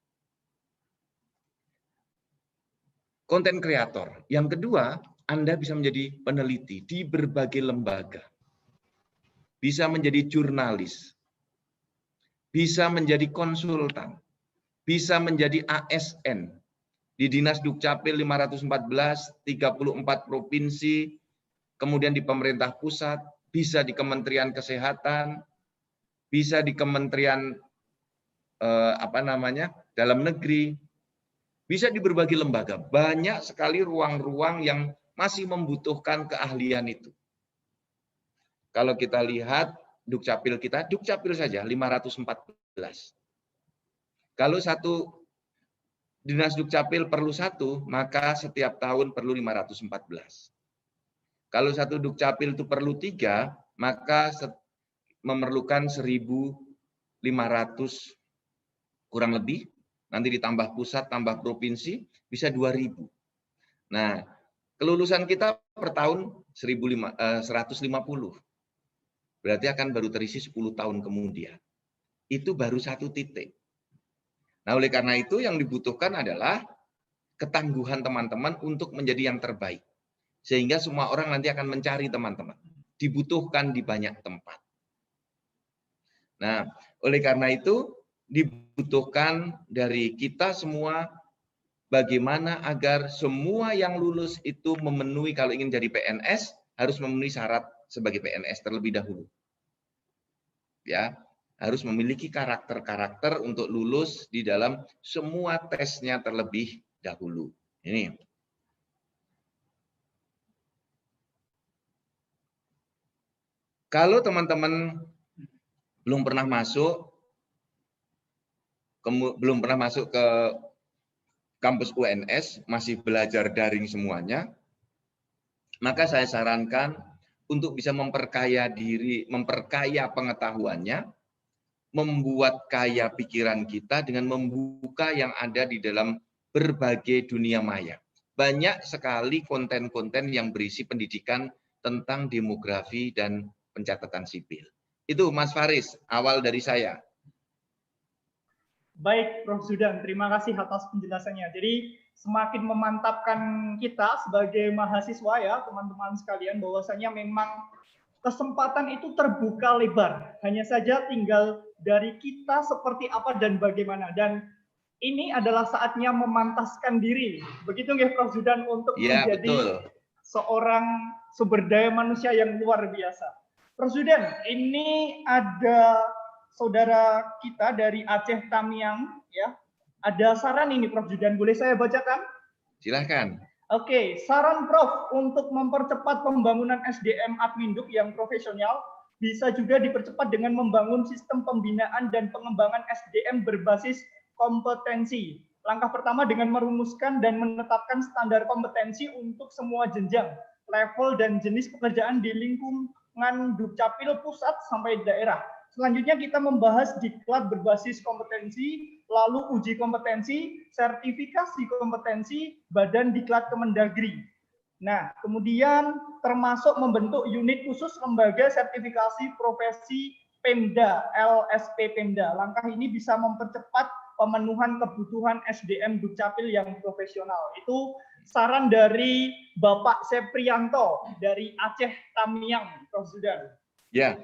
Konten kreator. Yang kedua, Anda bisa menjadi peneliti di berbagai lembaga. Bisa menjadi jurnalis. Bisa menjadi konsultan. Bisa menjadi ASN. di Dinas Dukcapil 514, 34 provinsi, kemudian di pemerintah pusat, bisa di Kementerian Kesehatan, bisa di Kementerian Dalam Negeri, bisa di berbagai lembaga. Banyak sekali ruang-ruang yang masih membutuhkan keahlian itu. Kalau kita lihat Dukcapil kita, Dukcapil saja 514. Kalau satu Dinas Dukcapil perlu 1, maka setiap tahun perlu 514. Kalau satu Dukcapil itu perlu 3, maka memerlukan 1.500 kurang lebih. Nanti ditambah pusat, tambah provinsi, bisa 2.000. Nah, kelulusan kita per tahun 150. Berarti akan baru terisi 10 tahun kemudian. Itu baru 1 titik. Nah, oleh karena itu yang dibutuhkan adalah ketangguhan teman-teman untuk menjadi yang terbaik. Sehingga semua orang nanti akan mencari teman-teman. Dibutuhkan di banyak tempat. Nah, oleh karena itu dibutuhkan dari kita semua bagaimana agar semua yang lulus itu memenuhi, kalau ingin jadi PNS harus memenuhi syarat sebagai PNS terlebih dahulu. Ya, harus memiliki karakter-karakter untuk lulus di dalam semua tesnya terlebih dahulu. Ini. Kalau teman-teman belum pernah masuk ke kampus UNS, masih belajar daring semuanya, maka saya sarankan untuk bisa memperkaya diri, memperkaya pengetahuannya, membuat kaya pikiran kita dengan membuka yang ada di dalam berbagai dunia maya. Banyak sekali konten-konten yang berisi pendidikan tentang demografi dan pencatatan sipil. Itu Mas Faris, awal dari saya. Baik, Prof. Zudan, terima kasih atas penjelasannya. Jadi semakin memantapkan kita sebagai mahasiswa ya, teman-teman sekalian, bahwasanya memang kesempatan itu terbuka lebar. Hanya saja tinggal dari kita seperti apa dan bagaimana. Dan ini adalah saatnya memantaskan diri. Begitu nggih, Prof. Zudan, untuk menjadi betul. Seorang sumber daya manusia yang luar biasa. Prof. Zudan, ini ada saudara kita dari Aceh Tamiang, ya. Ada saran ini, Prof. Zudan, boleh saya bacakan? Silahkan. Oke, saran Prof untuk mempercepat pembangunan SDM Adminduk yang profesional bisa juga dipercepat dengan membangun sistem pembinaan dan pengembangan SDM berbasis kompetensi. Langkah pertama dengan merumuskan dan menetapkan standar kompetensi untuk semua jenjang, level dan jenis pekerjaan di lingkungan Dukcapil pusat sampai daerah. Selanjutnya kita membahas diklat berbasis kompetensi, lalu uji kompetensi, sertifikasi kompetensi, badan diklat Kemendagri. Nah, kemudian termasuk membentuk unit khusus lembaga sertifikasi profesi Pemda, LSP Pemda. Langkah ini bisa mempercepat pemenuhan kebutuhan SDM Dukcapil yang profesional. Itu saran dari Bapak Seprianto dari Aceh Tamiang, Prof. Zudan. Ya.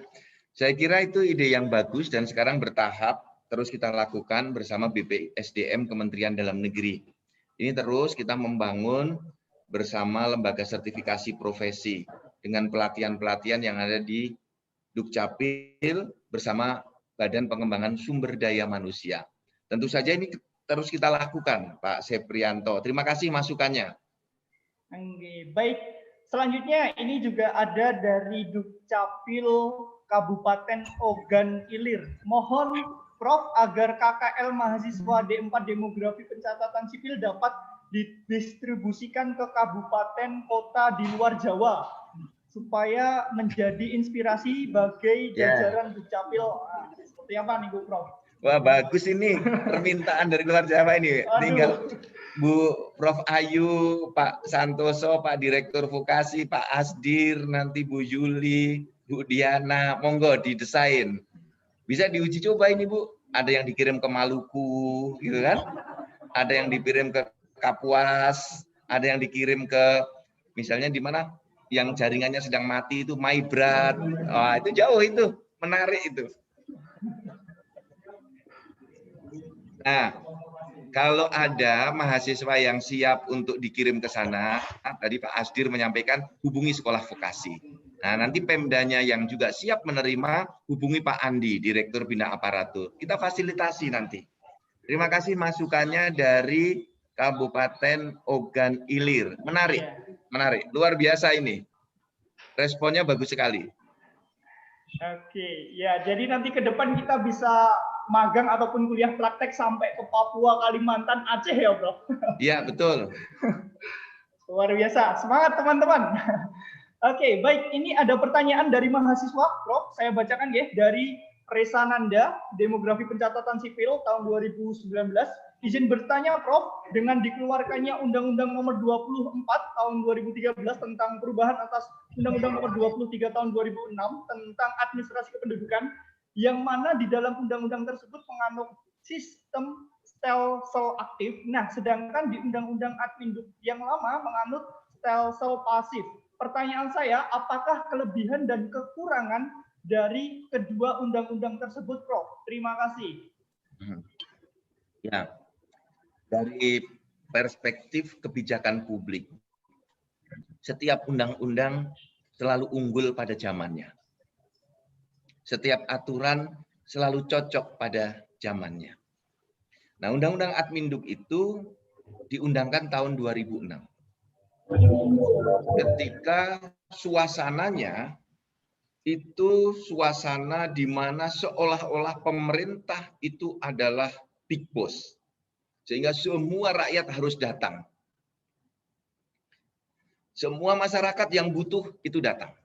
Saya kira itu ide yang bagus dan sekarang bertahap terus kita lakukan bersama BPSDM Kementerian Dalam Negeri. Ini terus kita membangun bersama lembaga sertifikasi profesi dengan pelatihan-pelatihan yang ada di Dukcapil bersama Badan Pengembangan Sumber Daya Manusia. Tentu saja ini terus kita lakukan, Pak Seprianto. Terima kasih masukannya. Oke, baik. Selanjutnya ini juga ada dari Dukcapil Kabupaten Ogan Ilir. Mohon Prof agar KKL mahasiswa D4 Demografi Pencatatan Sipil dapat didistribusikan ke kabupaten kota di luar Jawa supaya menjadi inspirasi bagi jajaran Dukcapil. Seperti apa nih Bu Prof? Wah, bagus ini permintaan dari luar Jawa ini. Tinggal Bu Prof Ayu, Pak Santoso, Pak Direktur Vokasi, Pak Asdir, nanti Bu Yuli, Bu Diana, monggo didesain. Bisa diuji coba ini Bu. Ada yang dikirim ke Maluku, gitu kan? Ada yang dikirim ke Kapuas, ada yang dikirim ke misalnya di mana yang jaringannya sedang mati itu Maibrat. Wah, itu jauh itu, menarik itu. Nah, Kalau ada mahasiswa yang siap untuk dikirim ke sana, tadi Pak Asdir menyampaikan hubungi sekolah vokasi. Nah, nanti Pemdanya yang juga siap menerima, hubungi Pak Andi, Direktur Bina Aparatur. Kita fasilitasi nanti. Terima kasih masukannya dari Kabupaten Ogan Ilir. Menarik, menarik. Luar biasa ini. Responnya bagus sekali. Oke, ya jadi nanti ke depan kita bisa magang ataupun kuliah praktek sampai ke Papua, Kalimantan, Aceh ya, Bro. Iya, betul. Luar biasa. Semangat teman-teman. Oke, baik. Ini ada pertanyaan dari mahasiswa, Prof. Saya bacakan ya, dari Resananda, Demografi Pencatatan Sipil tahun 2019. Izin bertanya, Prof, dengan dikeluarkannya Undang-Undang Nomor 24 tahun 2013 tentang perubahan atas Undang-Undang Nomor 23 tahun 2006 tentang administrasi kependudukan, yang mana di dalam undang-undang tersebut menganut sistem stelsel aktif. Nah, sedangkan di Undang-Undang Adminduk yang lama menganut stelsel pasif. Pertanyaan saya, apakah kelebihan dan kekurangan dari kedua undang-undang tersebut, Prof? Terima kasih. Ya, dari perspektif kebijakan publik, setiap undang-undang selalu unggul pada zamannya. Setiap aturan selalu cocok pada zamannya. Nah, Undang-Undang Adminduk itu diundangkan tahun 2006. Ketika suasananya itu suasana di mana seolah-olah pemerintah itu adalah big boss. Sehingga semua rakyat harus datang. Semua masyarakat yang butuh itu datang.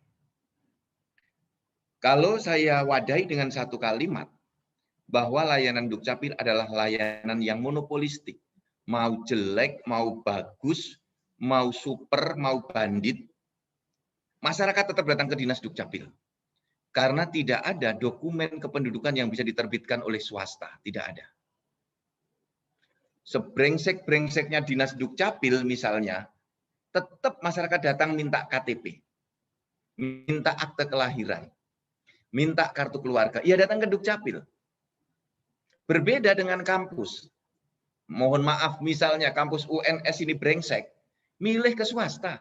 Kalau saya wadai dengan satu kalimat, bahwa layanan Dukcapil adalah layanan yang monopolistik. Mau jelek, mau bagus, mau super, mau bandit, masyarakat tetap datang ke Dinas Dukcapil. Karena tidak ada dokumen kependudukan yang bisa diterbitkan oleh swasta. Tidak ada. Sebrengsek-brengseknya Dinas Dukcapil misalnya, tetap masyarakat datang minta KTP. Minta akte kelahiran. Minta kartu keluarga. Ya datang ke Dukcapil. Berbeda dengan kampus. Mohon maaf, misalnya kampus UNS ini brengsek, milih ke swasta.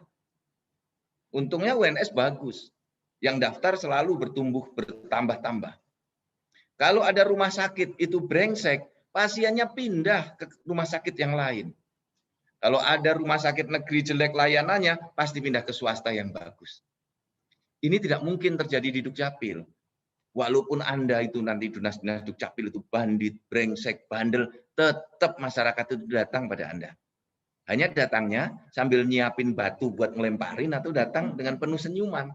Untungnya UNS bagus. Yang daftar selalu bertambah-tambah. Kalau ada rumah sakit itu brengsek, pasiennya pindah ke rumah sakit yang lain. Kalau ada rumah sakit negeri jelek layanannya, pasti pindah ke swasta yang bagus. Ini tidak mungkin terjadi di Dukcapil. Walaupun Anda itu nanti dinas-dinas Dukcapil itu bandit, brengsek, bandel, tetap masyarakat itu datang pada Anda. Hanya datangnya sambil nyiapin batu buat ngelemparin atau datang dengan penuh senyuman.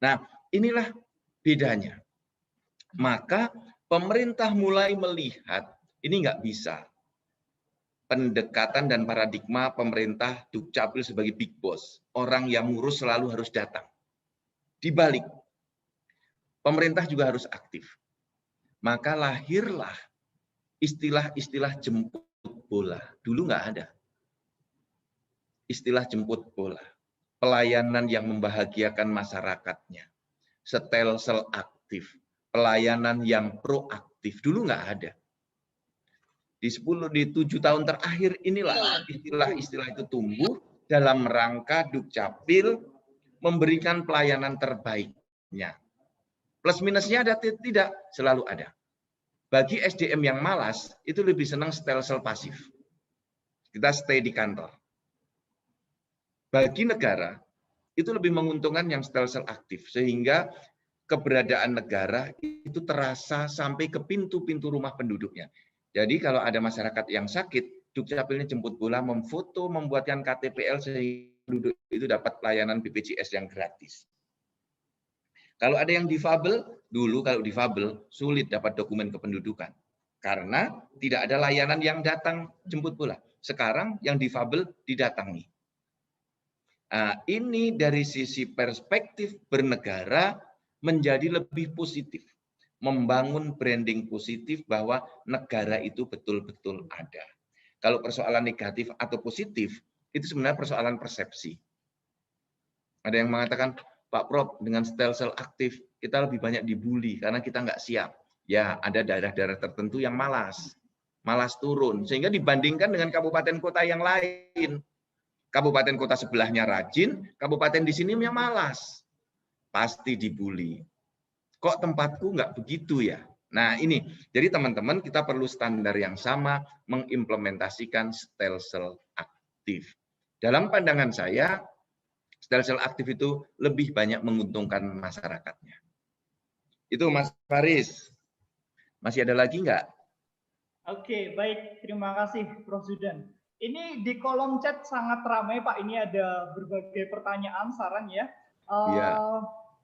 Nah, inilah bedanya. Maka pemerintah mulai melihat ini nggak bisa. Pendekatan dan paradigma pemerintah Dukcapil sebagai big boss. Orang yang ngurus selalu harus datang. Dibalik, pemerintah juga harus aktif. Maka lahirlah istilah-istilah jemput bola. Dulu nggak ada. Istilah jemput bola. Pelayanan yang membahagiakan masyarakatnya. Stelsel aktif. Pelayanan yang proaktif. Dulu nggak ada. Di 7 tahun terakhir inilah istilah-istilah itu tumbuh dalam rangka Dukcapil memberikan pelayanan terbaiknya. Plus minusnya ada tidak? Selalu ada. Bagi SDM yang malas, itu lebih senang stelsel pasif. Kita stay di kantor. Bagi negara, itu lebih menguntungkan yang stelsel aktif. Sehingga keberadaan negara itu terasa sampai ke pintu-pintu rumah penduduknya. Jadi kalau ada masyarakat yang sakit, Dukcapilnya jemput bola, memfoto, membuatkan KTPL sehingga penduduk itu dapat pelayanan BPJS yang gratis. Kalau ada yang difabel, dulu kalau difabel sulit dapat dokumen kependudukan. Karena tidak ada layanan yang datang jemput bola. Sekarang yang difabel didatangi. Nah, ini dari sisi perspektif bernegara menjadi lebih positif. Membangun branding positif bahwa negara itu betul-betul ada. Kalau persoalan negatif atau positif, itu sebenarnya persoalan persepsi. Ada yang mengatakan, Pak Prof, dengan stelsel aktif, kita lebih banyak dibully karena kita nggak siap. Ya, ada daerah-daerah tertentu yang malas. malas turun. Sehingga dibandingkan dengan kabupaten kota yang lain. Kabupaten kota sebelahnya rajin, kabupaten di sini yang malas. Pasti dibully. Kok tempatku nggak begitu ya? Nah ini, jadi teman-teman kita perlu standar yang sama mengimplementasikan stelsel aktif. Dalam pandangan saya, stelsel aktif itu lebih banyak menguntungkan masyarakatnya. Itu Mas Faris. Masih ada lagi nggak? Oke, baik. Terima kasih, Prof. Zudan. Ini di kolom chat sangat ramai, Pak. Ini ada berbagai pertanyaan, saran ya.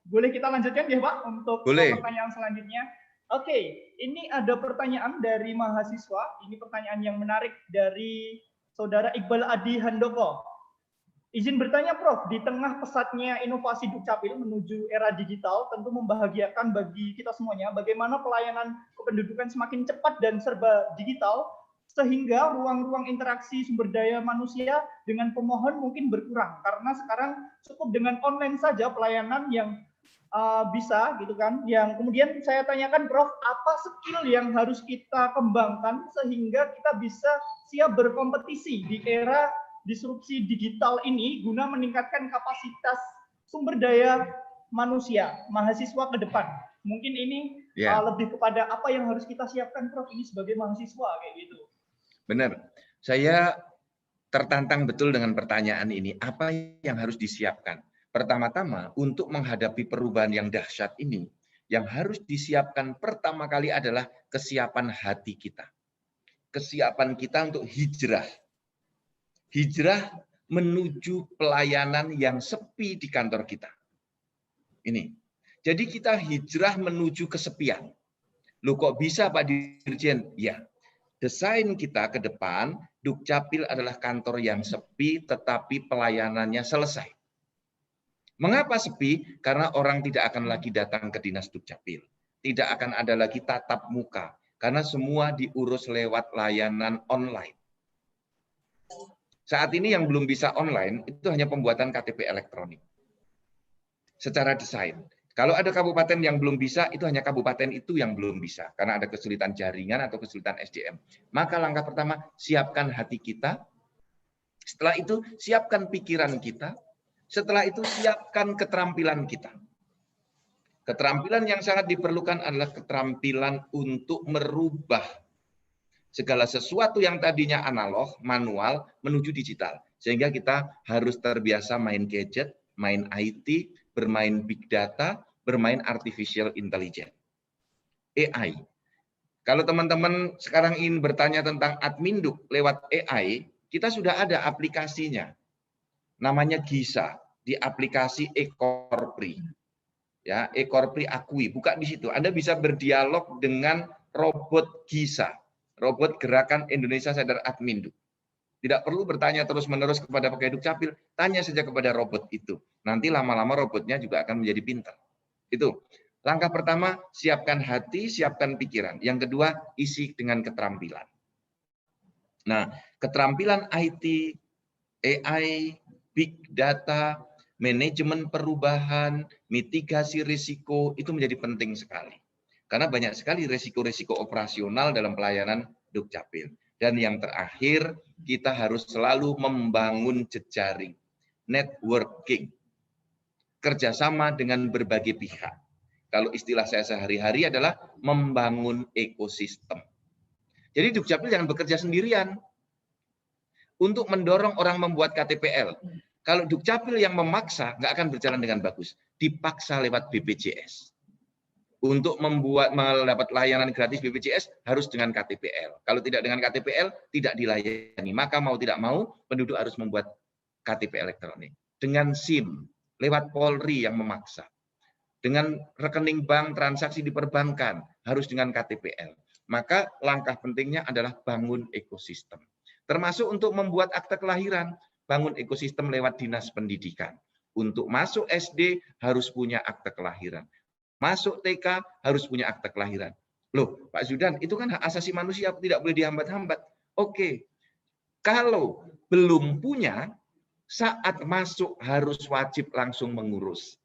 Boleh kita lanjutkan ya, Pak, untuk pertanyaan selanjutnya? Oke, ini ada pertanyaan dari mahasiswa. Ini pertanyaan yang menarik dari Saudara Iqbal Adi Handoko. Izin bertanya, Prof, di tengah pesatnya inovasi Dukcapil menuju era digital, tentu membahagiakan bagi kita semuanya, bagaimana pelayanan kependudukan semakin cepat dan serba digital, sehingga ruang-ruang interaksi sumber daya manusia dengan pemohon mungkin berkurang. Karena sekarang cukup dengan online saja pelayanan yang bisa, gitu kan. Yang kemudian saya tanyakan, Prof, apa skill yang harus kita kembangkan sehingga kita bisa siap berkompetisi di era disrupsi digital ini guna meningkatkan kapasitas sumber daya manusia, mahasiswa ke depan. Mungkin ini lebih kepada apa yang harus kita siapkan, Prof, ini sebagai mahasiswa kayak gitu. Benar. Saya tertantang betul dengan pertanyaan ini. Apa yang harus disiapkan? Pertama-tama, untuk menghadapi perubahan yang dahsyat ini, yang harus disiapkan pertama kali adalah kesiapan hati kita. Kesiapan kita untuk hijrah. Hijrah menuju pelayanan yang sepi di kantor kita. Ini. Jadi kita hijrah menuju kesepian. Loh kok bisa Pak Dirjen? Ya, desain kita ke depan, Dukcapil adalah kantor yang sepi tetapi pelayanannya selesai. Mengapa sepi? Karena orang tidak akan lagi datang ke dinas Dukcapil. Tidak akan ada lagi tatap muka. Karena semua diurus lewat layanan online. Saat ini yang belum bisa online, itu hanya pembuatan KTP elektronik. Secara desain. Kalau ada kabupaten yang belum bisa, itu hanya kabupaten itu yang belum bisa. Karena ada kesulitan jaringan atau kesulitan SDM. Maka langkah pertama, siapkan hati kita. Setelah itu, siapkan pikiran kita. Setelah itu, siapkan keterampilan kita. Keterampilan yang sangat diperlukan adalah keterampilan untuk merubah segala sesuatu yang tadinya analog, manual, menuju digital. Sehingga kita harus terbiasa main gadget, main IT, bermain big data, bermain artificial intelligence. AI. Kalau teman-teman sekarang ingin bertanya tentang Adminduk lewat AI, kita sudah ada aplikasinya. Namanya GISA, di aplikasi Ekorpri. Ya, Ekorpri Akui, buka di situ. Anda bisa berdialog dengan robot GISA, robot Gerakan Indonesia Sadar Adminduk. Tidak perlu bertanya terus-menerus kepada pegawai Dukcapil, tanya saja kepada robot itu. Nanti lama-lama robotnya juga akan menjadi pintar. Itu. Langkah pertama, siapkan hati, siapkan pikiran. Yang kedua, isi dengan keterampilan. Nah, keterampilan IT, AI, big data, manajemen perubahan, mitigasi risiko, itu menjadi penting sekali. Karena banyak sekali risiko-risiko operasional dalam pelayanan Dukcapil. Dan yang terakhir, kita harus selalu membangun jejaring, networking, kerjasama dengan berbagai pihak. Kalau istilah saya sehari-hari adalah membangun ekosistem. Jadi Dukcapil jangan bekerja sendirian untuk mendorong orang membuat KTPL. Kalau Dukcapil yang memaksa, nggak akan berjalan dengan bagus. Dipaksa lewat BPJS. Untuk mendapat layanan gratis BPJS harus dengan KTPL. Kalau tidak dengan KTPL, tidak dilayani. Maka mau tidak mau, penduduk harus membuat KTP elektronik. Dengan SIM, lewat Polri yang memaksa. Dengan rekening bank, transaksi di perbankan, harus dengan KTPL. Maka langkah pentingnya adalah bangun ekosistem. Termasuk untuk membuat akte kelahiran, bangun ekosistem lewat dinas pendidikan. Untuk masuk SD harus punya akte kelahiran. Masuk TK harus punya akte kelahiran. Loh, Pak Zudan, itu kan hak asasi manusia, tidak boleh dihambat-hambat. Oke, kalau belum punya, saat masuk harus wajib langsung mengurus.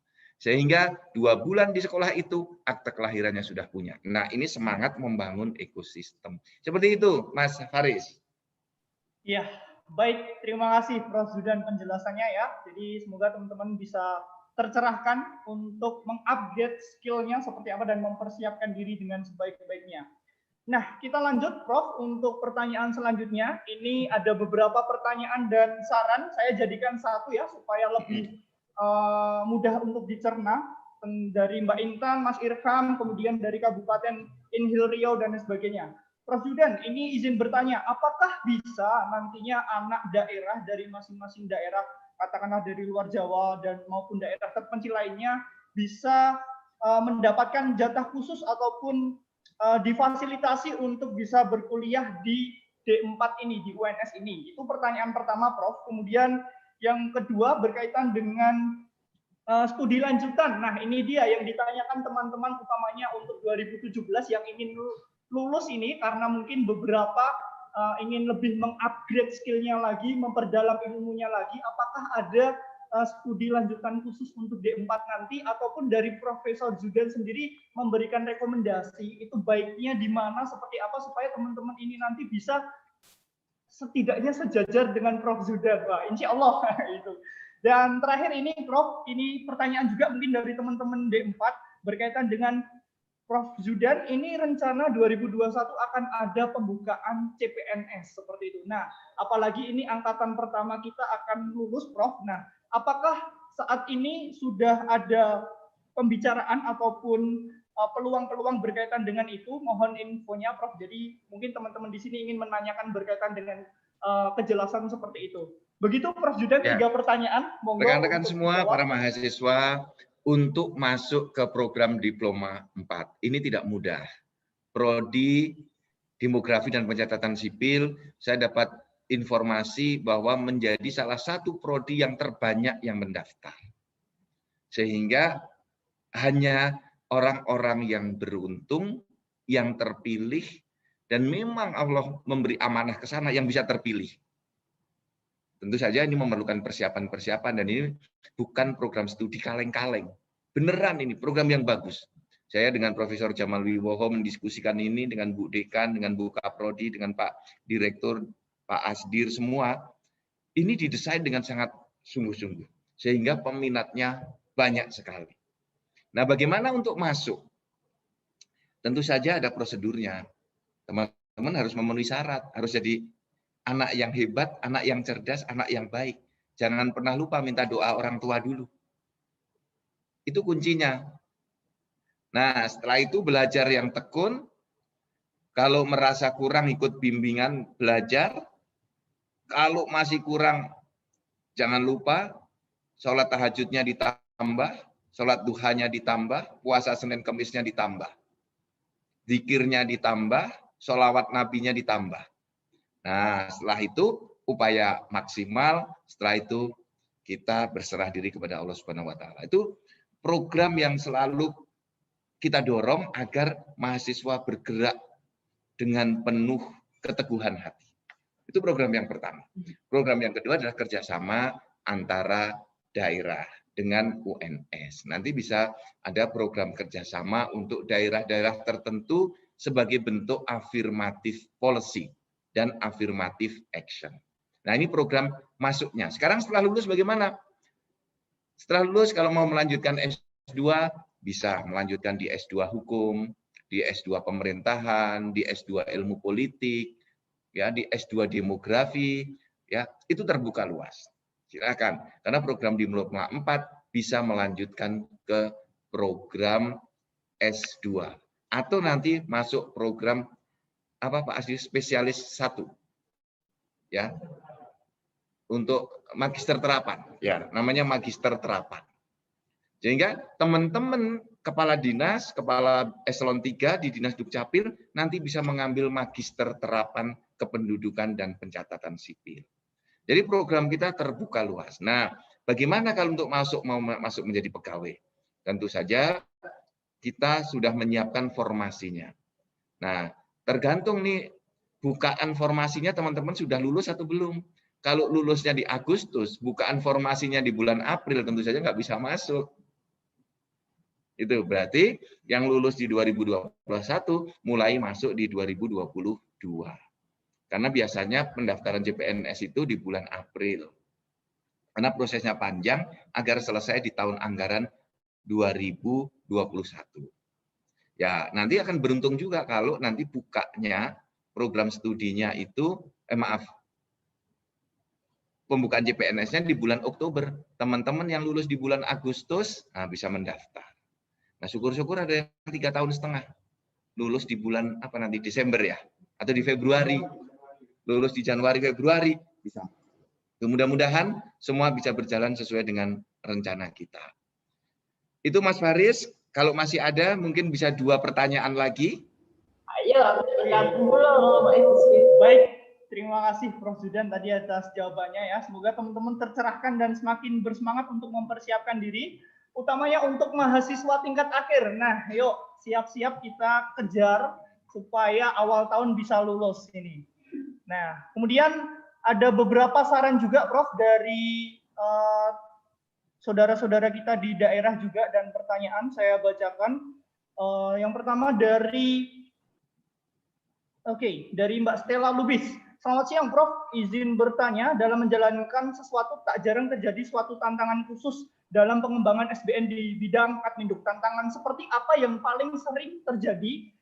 Sehingga 2 bulan di sekolah itu akte kelahirannya sudah punya. Nah, ini semangat membangun ekosistem. Seperti itu, Mas Faris. Iya, baik. Terima kasih Prof. Zudan penjelasannya ya. Jadi semoga teman-teman bisa tercerahkan untuk mengupgrade skill-nya seperti apa dan mempersiapkan diri dengan sebaik-baiknya. Nah, kita lanjut Prof untuk pertanyaan selanjutnya. Ini ada beberapa pertanyaan dan saran. Saya jadikan satu ya supaya lebih mudah untuk dicerna, dari Mbak Intan, Mas Irham, kemudian dari Kabupaten Inhil Riau dan sebagainya. Prof Zudan, ini izin bertanya, apakah bisa nantinya anak daerah dari masing-masing daerah, katakanlah dari luar Jawa dan maupun daerah terpencil lainnya, bisa mendapatkan jatah khusus ataupun difasilitasi untuk bisa berkuliah di D4 ini, di UNS ini? Itu pertanyaan pertama, Prof. Kemudian yang kedua berkaitan dengan studi lanjutan. Nah, ini dia yang ditanyakan teman-teman utamanya untuk 2017 yang ingin lulus ini, karena mungkin beberapa ingin lebih mengupgrade skill-nya lagi, memperdalam ilmunya lagi. Apakah ada studi lanjutan khusus untuk D4 nanti, ataupun dari Profesor Zudan sendiri memberikan rekomendasi itu baiknya di mana, seperti apa, supaya teman-teman ini nanti bisa setidaknya sejajar dengan Prof Zudan. Wah, insya Allah itu. Dan terakhir ini Prof, ini pertanyaan juga mungkin dari teman-teman D4 berkaitan dengan Prof Zudan, ini rencana 2021 akan ada pembukaan CPNS seperti itu. Nah, apalagi ini angkatan pertama kita akan lulus, Prof. Nah, apakah saat ini sudah ada pembicaraan ataupun peluang-peluang berkaitan dengan itu? Mohon infonya, Prof. Jadi mungkin teman-teman di sini ingin menanyakan berkaitan dengan kejelasan seperti itu. Begitu, Prof Zudan, ya. 3 pertanyaan. Rekan-rekan semua, para mahasiswa, untuk masuk ke program Diploma 4. Ini tidak mudah. Prodi Demografi dan Pencatatan Sipil, saya dapat informasi bahwa menjadi salah satu prodi yang terbanyak yang mendaftar. Sehingga hanya orang-orang yang beruntung, yang terpilih, dan memang Allah memberi amanah ke sana yang bisa terpilih. Tentu saja ini memerlukan persiapan-persiapan, dan ini bukan program studi kaleng-kaleng. Beneran ini program yang bagus. Saya dengan Profesor Jamal Wiwoho mendiskusikan ini dengan Bu Dekan, dengan Bu Kaprodi, dengan Pak Direktur, Pak Asdir, semua. Ini didesain dengan sangat sungguh-sungguh. Sehingga peminatnya banyak sekali. Nah, bagaimana untuk masuk? Tentu saja ada prosedurnya. Teman-teman harus memenuhi syarat, harus jadi anak yang hebat, anak yang cerdas, anak yang baik. Jangan pernah lupa minta doa orang tua dulu. Itu kuncinya. Nah, setelah itu belajar yang tekun. Kalau merasa kurang ikut bimbingan belajar. Kalau masih kurang, jangan lupa sholat tahajudnya ditambah, sholat duhanya ditambah, puasa Senin Kemisnya ditambah. Zikirnya ditambah, sholawat nabinya ditambah. Nah, setelah itu upaya maksimal, setelah itu kita berserah diri kepada Allah Subhanahu wa taala. Itu program yang selalu kita dorong agar mahasiswa bergerak dengan penuh keteguhan hati. Itu program yang pertama. Program yang kedua adalah kerjasama antara daerah dengan UNS. Nanti bisa ada program kerjasama untuk daerah-daerah tertentu sebagai bentuk affirmative policy dan affirmative action. Nah, ini program masuknya. Sekarang setelah lulus bagaimana? Setelah lulus kalau mau melanjutkan S2, bisa melanjutkan di S2 Hukum, di S2 Pemerintahan, di S2 Ilmu Politik, ya, di S2 Demografi, ya, itu terbuka luas. Silakan, karena program Diploma 4 bisa melanjutkan ke program S2 atau nanti masuk program apa Pak Asdi, spesialis 1 ya, untuk magister terapan ya, namanya magister terapan. Sehingga teman-teman kepala dinas, kepala eselon 3 di Dinas Dukcapil nanti bisa mengambil magister terapan kependudukan dan pencatatan sipil. Jadi program kita terbuka luas. Nah, bagaimana kalau untuk mau masuk menjadi pegawai? Tentu saja kita sudah menyiapkan formasinya. Nah, tergantung nih bukaan formasinya teman-teman sudah lulus atau belum. Kalau lulusnya di Agustus, bukaan formasinya di bulan April tentu saja nggak bisa masuk. Itu berarti yang lulus di 2021 mulai masuk di 2022. Karena biasanya pendaftaran CPNS itu di bulan April. Karena prosesnya panjang agar selesai di tahun anggaran 2021. Ya, nanti akan beruntung juga kalau nanti bukanya program studinya itu, pembukaan CPNS-nya di bulan Oktober. Teman-teman yang lulus di bulan Agustus, nah bisa mendaftar. Nah, syukur-syukur ada yang 3,5 tahun lulus di bulan Desember ya, atau di Februari, lulus di Januari Februari bisa. Mudah-mudahan semua bisa berjalan sesuai dengan rencana kita. Itu Mas Faris, kalau masih ada mungkin bisa 2 pertanyaan lagi. Ayo, baik. Terima kasih Prof. Zudan tadi atas jawabannya ya. Semoga teman-teman tercerahkan dan semakin bersemangat untuk mempersiapkan diri, utamanya untuk mahasiswa tingkat akhir. Nah, yuk siap-siap kita kejar supaya awal tahun bisa lulus ini. Nah, kemudian ada beberapa saran juga Prof dari saudara-saudara kita di daerah juga dan pertanyaan saya bacakan. Yang pertama dari dari Mbak Stella Lubis. Selamat siang Prof, izin bertanya, dalam menjalankan sesuatu tak jarang terjadi suatu tantangan khusus dalam pengembangan SBN di bidang adminduk. Tantangan seperti apa yang paling sering terjadi?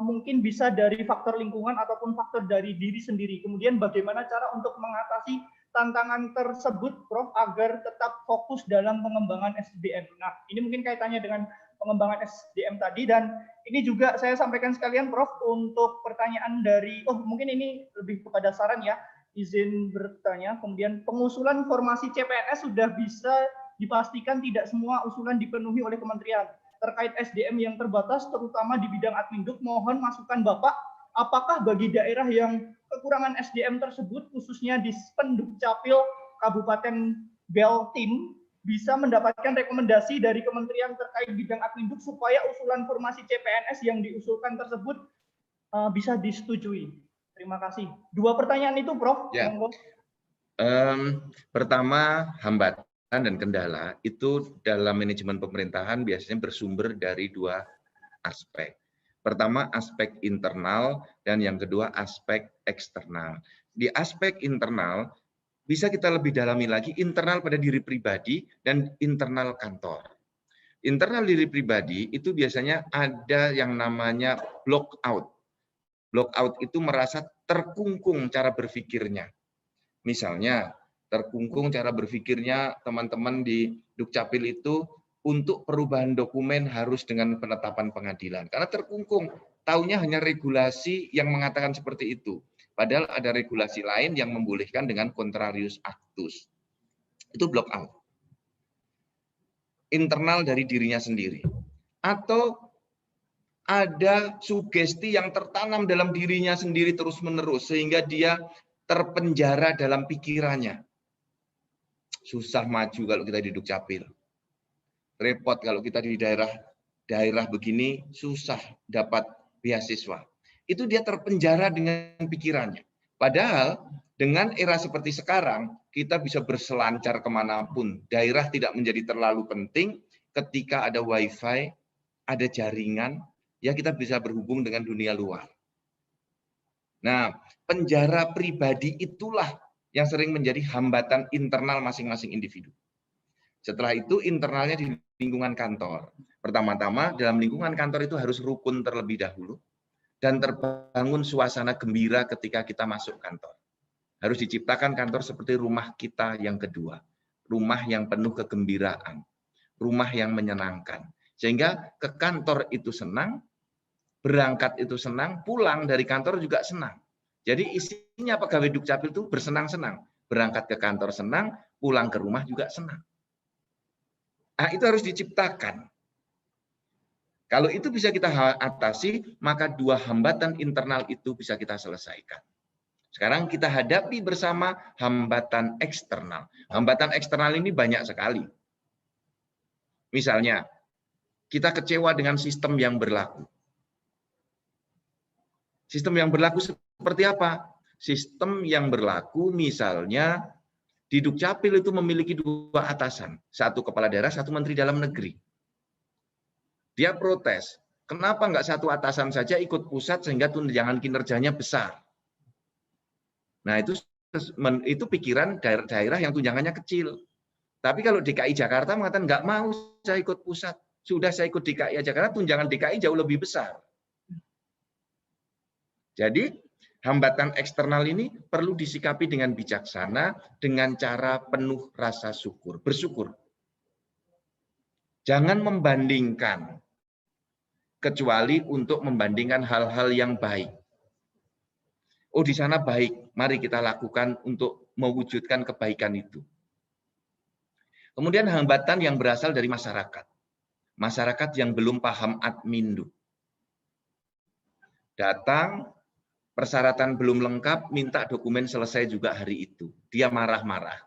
Mungkin bisa dari faktor lingkungan ataupun faktor dari diri sendiri. Kemudian bagaimana cara untuk mengatasi tantangan tersebut Prof agar tetap fokus dalam pengembangan SDM. Nah, ini mungkin kaitannya dengan pengembangan SDM tadi, dan ini juga saya sampaikan sekalian Prof untuk pertanyaan dari, mungkin ini lebih kepada saran ya, izin bertanya. Kemudian pengusulan formasi CPNS sudah bisa dipastikan tidak semua usulan dipenuhi oleh kementerian. Terkait SDM yang terbatas terutama di bidang adminduk, mohon masukan Bapak, apakah bagi daerah yang kekurangan SDM tersebut khususnya di Pendukcapil Kabupaten Galtim bisa mendapatkan rekomendasi dari kementerian terkait bidang adminduk supaya usulan formasi CPNS yang diusulkan tersebut bisa disetujui. Terima kasih. 2 pertanyaan itu, Prof. Ya. Pertama, hambatan dan kendala itu dalam manajemen pemerintahan biasanya bersumber dari 2 aspek. Pertama, aspek internal, dan yang kedua, aspek eksternal. Di aspek internal, bisa kita lebih dalami lagi internal pada diri pribadi dan internal kantor. Internal diri pribadi itu biasanya ada yang namanya block out. Block out itu merasa terkungkung cara berpikirnya. Misalnya, terkungkung cara berpikirnya teman-teman di Dukcapil itu untuk perubahan dokumen harus dengan penetapan pengadilan. Karena terkungkung, taunya hanya regulasi yang mengatakan seperti itu. Padahal ada regulasi lain yang membolehkan dengan contrarius actus. Itu block out. Internal dari dirinya sendiri. Atau ada sugesti yang tertanam dalam dirinya sendiri terus-menerus, sehingga dia terpenjara dalam pikirannya. Susah maju kalau kita di Dukcapil. Repot kalau kita di daerah begini, susah dapat beasiswa. Itu dia terpenjara dengan pikirannya. Padahal dengan era seperti sekarang, kita bisa berselancar kemanapun. Daerah tidak menjadi terlalu penting ketika ada wifi, ada jaringan, ya kita bisa berhubung dengan dunia luar. Nah, penjara pribadi itulah yang sering menjadi hambatan internal masing-masing individu. Setelah itu internalnya di lingkungan kantor. Pertama-tama dalam lingkungan kantor itu harus rukun terlebih dahulu. Dan terbangun suasana gembira ketika kita masuk kantor. Harus diciptakan kantor seperti rumah kita yang kedua. Rumah yang penuh kegembiraan. Rumah yang menyenangkan. Sehingga ke kantor itu senang, berangkat itu senang, pulang dari kantor juga senang. Jadi isinya pegawai Dukcapil itu bersenang-senang. Berangkat ke kantor senang, pulang ke rumah juga senang. Nah, itu harus diciptakan. Kalau itu bisa kita atasi, maka 2 hambatan internal itu bisa kita selesaikan. Sekarang kita hadapi bersama hambatan eksternal. Hambatan eksternal ini banyak sekali. Misalnya, kita kecewa dengan sistem yang berlaku. Sistem yang berlaku seperti apa? Sistem yang berlaku misalnya di Dukcapil itu memiliki 2 atasan. 1 kepala daerah, 1 menteri dalam negeri. Dia protes. Kenapa nggak satu atasan saja ikut pusat sehingga tunjangan kinerjanya besar? Nah, itu pikiran daerah-daerah yang tunjangannya kecil. Tapi kalau DKI Jakarta mengatakan nggak mau saya ikut pusat. Sudah saya ikut DKI Jakarta, tunjangan DKI jauh lebih besar. Jadi, hambatan eksternal ini perlu disikapi dengan bijaksana, dengan cara penuh rasa syukur, bersyukur. Jangan membandingkan, kecuali untuk membandingkan hal-hal yang baik. Oh, di sana baik, mari kita lakukan untuk mewujudkan kebaikan itu. Kemudian hambatan yang berasal dari masyarakat. Masyarakat yang belum paham admindu. Datang, persyaratan belum lengkap, minta dokumen selesai juga hari itu. Dia marah-marah.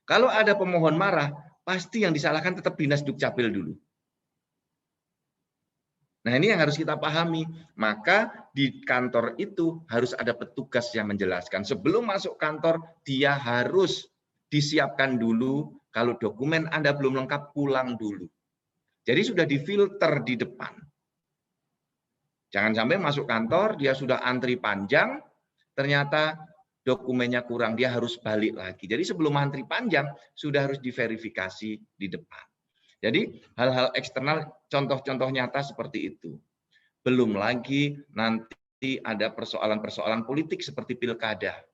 Kalau ada pemohon marah, pasti yang disalahkan tetap Dinas Dukcapil dulu. Nah, ini yang harus kita pahami. Maka di kantor itu harus ada petugas yang menjelaskan. Sebelum masuk kantor, dia harus disiapkan dulu. Kalau dokumen Anda belum lengkap, pulang dulu. Jadi sudah difilter di depan. Jangan sampai masuk kantor, dia sudah antri panjang, ternyata dokumennya kurang, dia harus balik lagi. Jadi sebelum antri panjang, sudah harus diverifikasi di depan. Jadi hal-hal eksternal, contoh-contoh nyata seperti itu. Belum lagi nanti ada persoalan-persoalan politik seperti pilkada.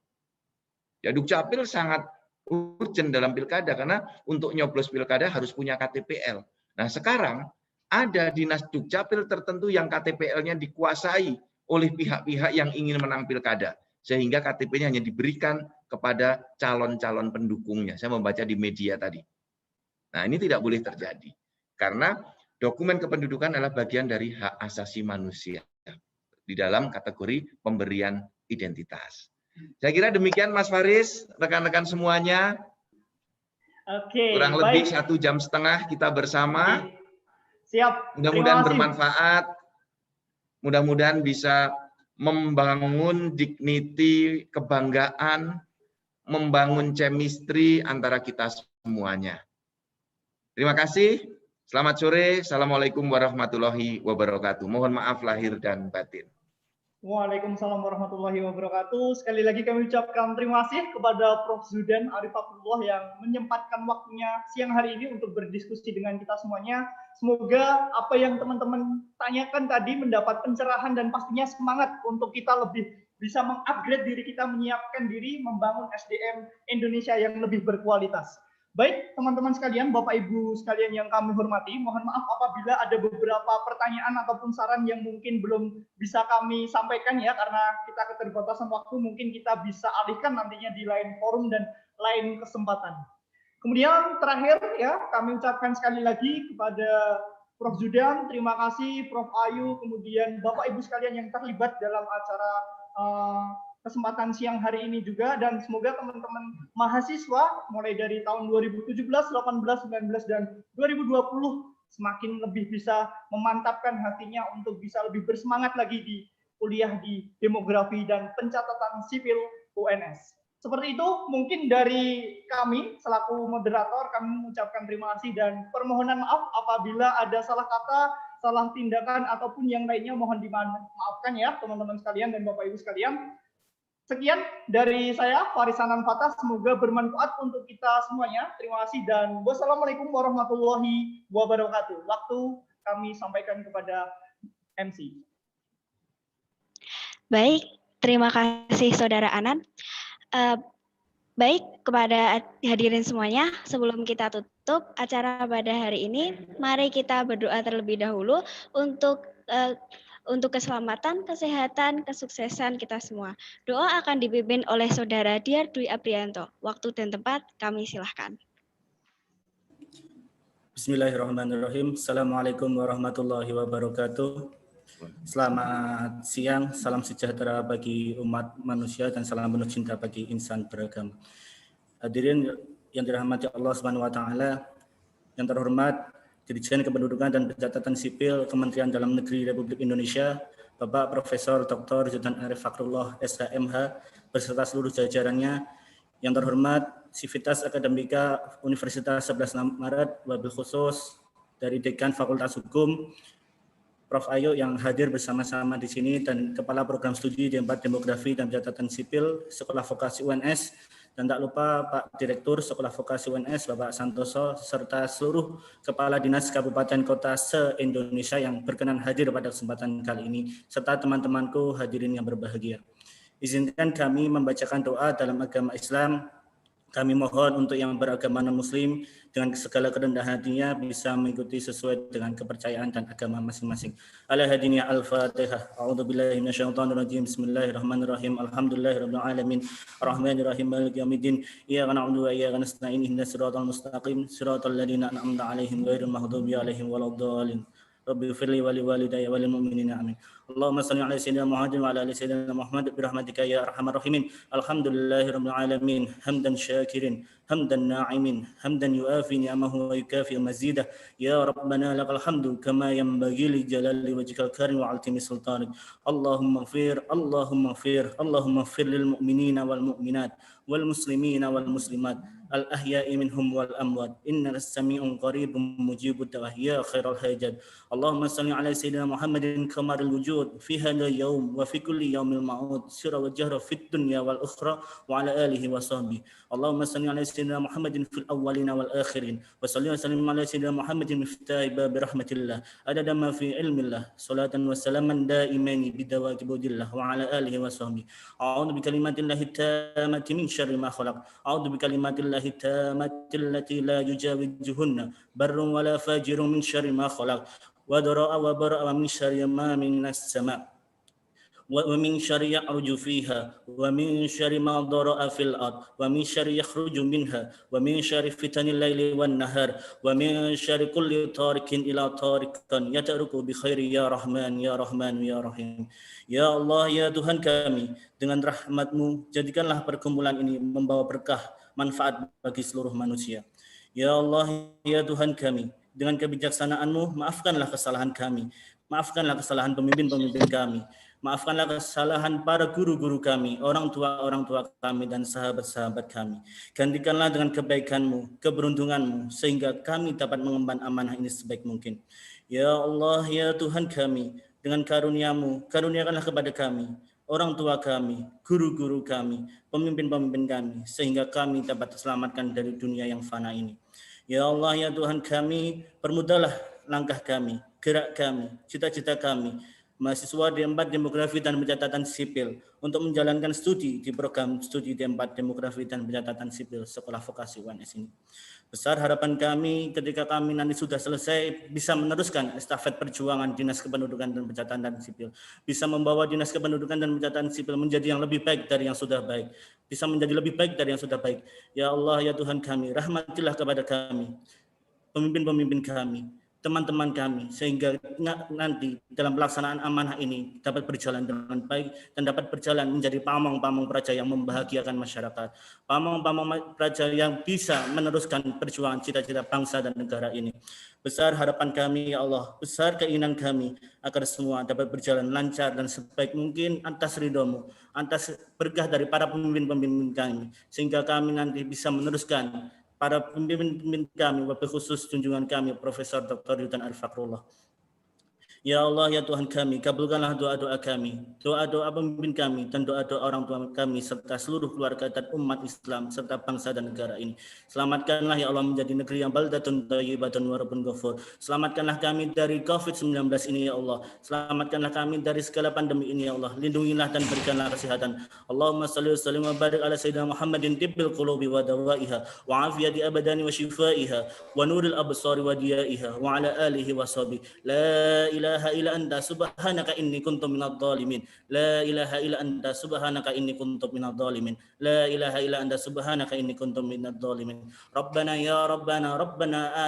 Ya, Dukcapil sangat urgent dalam pilkada, karena untuk nyoblos pilkada harus punya KTPL. Nah, sekarang ada dinas Dukcapil tertentu yang KTPL-nya dikuasai oleh pihak-pihak yang ingin menang pilkada. Sehingga KTP-nya hanya diberikan kepada calon-calon pendukungnya. Saya membaca di media tadi. Nah, ini tidak boleh terjadi. Karena dokumen kependudukan adalah bagian dari hak asasi manusia di dalam kategori pemberian identitas. Saya kira demikian, Mas Faris, rekan-rekan semuanya. Oke, kurang lebih 1,5 jam kita bersama. Oke. Siap. Mudah-mudahan bermanfaat. Mudah-mudahan bisa membangun dignity, kebanggaan, membangun chemistry antara kita semuanya. Terima kasih. Selamat sore. Assalamualaikum warahmatullahi wabarakatuh. Mohon maaf lahir dan batin. Waalaikumsalam warahmatullahi wabarakatuh. Sekali lagi kami ucapkan terima kasih kepada Prof. Zudan Arif Abdullah yang menyempatkan waktunya siang hari ini untuk berdiskusi dengan kita semuanya. Semoga apa yang teman-teman tanyakan tadi mendapat pencerahan dan pastinya semangat untuk kita lebih bisa mengupgrade diri kita, menyiapkan diri, membangun SDM Indonesia yang lebih berkualitas. Baik, teman-teman sekalian, Bapak Ibu sekalian yang kami hormati, mohon maaf apabila ada beberapa pertanyaan ataupun saran yang mungkin belum bisa kami sampaikan ya, karena kita keterbatasan waktu, mungkin kita bisa alihkan nantinya di lain forum dan lain kesempatan. Kemudian terakhir ya, kami ucapkan sekali lagi kepada Prof. Zudan, terima kasih, Prof. Ayu, kemudian Bapak Ibu sekalian yang terlibat dalam acara kesempatan siang hari ini juga, dan semoga teman-teman mahasiswa mulai dari tahun 2017, 18, 19, dan 2020 semakin lebih bisa memantapkan hatinya untuk bisa lebih bersemangat lagi di kuliah di demografi dan pencatatan sipil UNS. Seperti itu mungkin dari kami selaku moderator, kami mengucapkan terima kasih dan permohonan maaf apabila ada salah kata, salah tindakan ataupun yang lainnya, mohon dimaafkan ya teman-teman sekalian dan Bapak Ibu sekalian. Sekian dari saya, Faris Hanan Fatah. Semoga bermanfaat untuk kita semuanya. Terima kasih dan wassalamualaikum warahmatullahi wabarakatuh. Waktu kami sampaikan kepada MC. Baik, terima kasih Saudara Anan. Baik, kepada hadirin semuanya, sebelum kita tutup acara pada hari ini, mari kita berdoa terlebih dahulu untuk keselamatan, kesehatan, kesuksesan kita semua. Doa akan dipimpin oleh Saudara Diar Dwi Aprianto. Waktu dan tempat kami silahkan. Bismillahirrahmanirrahim. Assalamualaikum warahmatullahi wabarakatuh. Selamat siang, salam sejahtera bagi umat manusia dan salam penuh cinta bagi insan beragama. Hadirin yang dirahmati Allah Subhanahu wa taala, yang terhormat Dirjen Kependudukan dan Pencatatan Sipil Kementerian Dalam Negeri Republik Indonesia, Bapak Profesor Dr. Zudan Arif Abdullah SHMH beserta seluruh jajarannya, yang terhormat Sivitas Akademika Universitas 11 Maret, wabil khusus dari Dekan Fakultas Hukum, Prof. Ayu yang hadir bersama-sama di sini, dan Kepala Program Studi D4 Demografi dan Pencatatan Sipil Sekolah Vokasi UNS, dan tak lupa Pak Direktur Sekolah Vokasi UNS Bapak Santoso, serta seluruh Kepala Dinas Kabupaten Kota se-Indonesia yang berkenan hadir pada kesempatan kali ini, serta teman-temanku hadirin yang berbahagia. Izinkan kami membacakan doa dalam agama Islam. Kami mohon untuk yang beragama non-muslim dengan segala kerendahan hatinya bisa mengikuti sesuai dengan kepercayaan dan agama masing-masing. Al-Hadiniyah Al-Fatihah. A'udzubillahi minasyaitonirrajim. Bismillahirrahmanirrahim. Alhamdulillahirabbil alamin. Arrahmanirrahim. Maliki yaumiddin. Iyyaka na'budu wa iyyaka nasta'in. Ihdinas siratal mustaqim. Siratal ladzina an'amta 'alaihim ghairil maghdubi 'alaihim waladdallin. Rabbi firli wa liwalidayya wa lil mu'minina amin. Allahumma salli ala sayyidina Muhammadin wa ala ali sayyidina Muhammad birahmatika ya arhamar rahimin. Alhamdulillahirabbil alamin. Hamdan syakirin, hamdan na'imin, hamdan yuafi ni'amahu wa yukafi mazidah. Ya Rabbana lakal hamdu kama yanbaghi li jalali wajhikal karim wa 'azimi sultanik. Allahumma ighfir, Allahumma ighfir, Allahumma ighfir lil mu'minina wal mu'minat wal muslimina wal muslimat al-ahya'i minhum wal amwat. Innas sami'un qaribun mujibud da'wah ya khairal hajat. Allahumma salli ala sayyidina Muhammadin kamaril wujud fi hadzal yaum wa fi kulli yaumil ma'ud sirra wa jahra fid dunya wal ukhra wa ala alihi wa sahbihi. Allahumma salli ala sayyidina Muhammadin fil awwalina wal akhirin wa salli wa sallim ala sayyidina Muhammadin miftahi bab rahmatillah adada ma fi ilmillah salatan wa salaman daimaini bidawaki budillah wa ala alihi wa sahbihi. A'udzu bi kalimatillahi tammati min syarri ma khalaq. A'udzu bi kalimatillahi tammati allati la yujawizuhunna barrun wa la fajirun min syarri ma khalaq. Wa dara'a wa bara'a min syarri ma minas sama' wa min syarri ya'ruju fiha wa min syarri ma dara'a fil ard wa min syarri yakhruju minha wa min syarri fitanil laili wan nahar wa min syarri kulli tarikin ila tarikan yatruku bi khairi ya rahman ya rahman ya rahim. Ya Allah, ya Tuhan kami, dengan rahmat-Mu jadikanlah perkumpulan ini membawa berkah manfaat bagi seluruh manusia. Ya Allah, ya Tuhan kami, dengan kebijaksanaan-Mu maafkanlah kesalahan kami, maafkanlah kesalahan pemimpin-pemimpin kami, maafkanlah kesalahan para guru-guru kami, orang tua kami, dan sahabat-sahabat kami. Gantikanlah dengan kebaikan-Mu, keberuntungan-Mu, sehingga kami dapat mengemban amanah ini sebaik mungkin. Ya Allah, ya Tuhan kami, dengan karunia-Mu, karuniakanlah kepada kami, orang tua kami, guru-guru kami, pemimpin-pemimpin kami, sehingga kami dapat diselamatkan dari dunia yang fana ini. Ya Allah, ya Tuhan kami, permudahlah langkah kami, gerak kami, cita-cita kami, mahasiswa D4 Demografi dan Pencatatan Sipil untuk menjalankan studi di program studi D4 Demografi dan Pencatatan Sipil Sekolah Vokasi UNS ini. Besar harapan kami ketika kami nanti sudah selesai bisa meneruskan estafet perjuangan Dinas Kependudukan dan Pencatatan Sipil, bisa membawa Dinas Kependudukan dan Pencatatan Sipil menjadi yang lebih baik dari yang sudah baik, bisa menjadi lebih baik dari yang sudah baik. Ya Allah, ya Tuhan kami, rahmatilah kepada kami, pemimpin-pemimpin kami, teman-teman kami, sehingga nanti dalam pelaksanaan amanah ini dapat berjalan dengan baik dan dapat berjalan menjadi pamong-pamong praja yang membahagiakan masyarakat, pamong-pamong praja yang bisa meneruskan perjuangan cita-cita bangsa dan negara ini. Besar harapan kami, ya Allah, besar keinginan kami agar semua dapat berjalan lancar dan sebaik mungkin atas ridho-Mu, atas berkah dari para pemimpin-pemimpin kami, sehingga kami nanti bisa meneruskan para pemimpin kami, wabil khusus junjungan kami, Profesor Dr. Yudan Arif Fakrullah. Ya Allah, ya Tuhan kami, kabulkanlah doa-doa kami, doa-doa pemimpin kami, dan doa-doa orang tua kami, serta seluruh keluarga dan umat Islam, serta bangsa dan negara ini. Selamatkanlah ya Allah menjadi negeri yang baldatun thayyibatun wa rabbun ghafur. Selamatkanlah kami dari COVID-19 ini ya Allah. Selamatkanlah kami dari segala pandemi ini ya Allah. Lindungilah dan berikanlah kesehatan. Allahumma salli wa sallim wa barik ala sayyidina Muhammadin tibbil qulubi wa dawaiha wa afiyati abadani wa shifaiha wa nuril absari wa diyaiha wa ala alihi wa sahbihi. La ilaha illa anta subhanaka inni kuntu minadh dhalimin. La ilaha illa anta subhanaka inni kuntu minadh dhalimin. La ilaha illa anta subhanaka inni kuntu minadh dhalimin. Rabbana ya Rabbana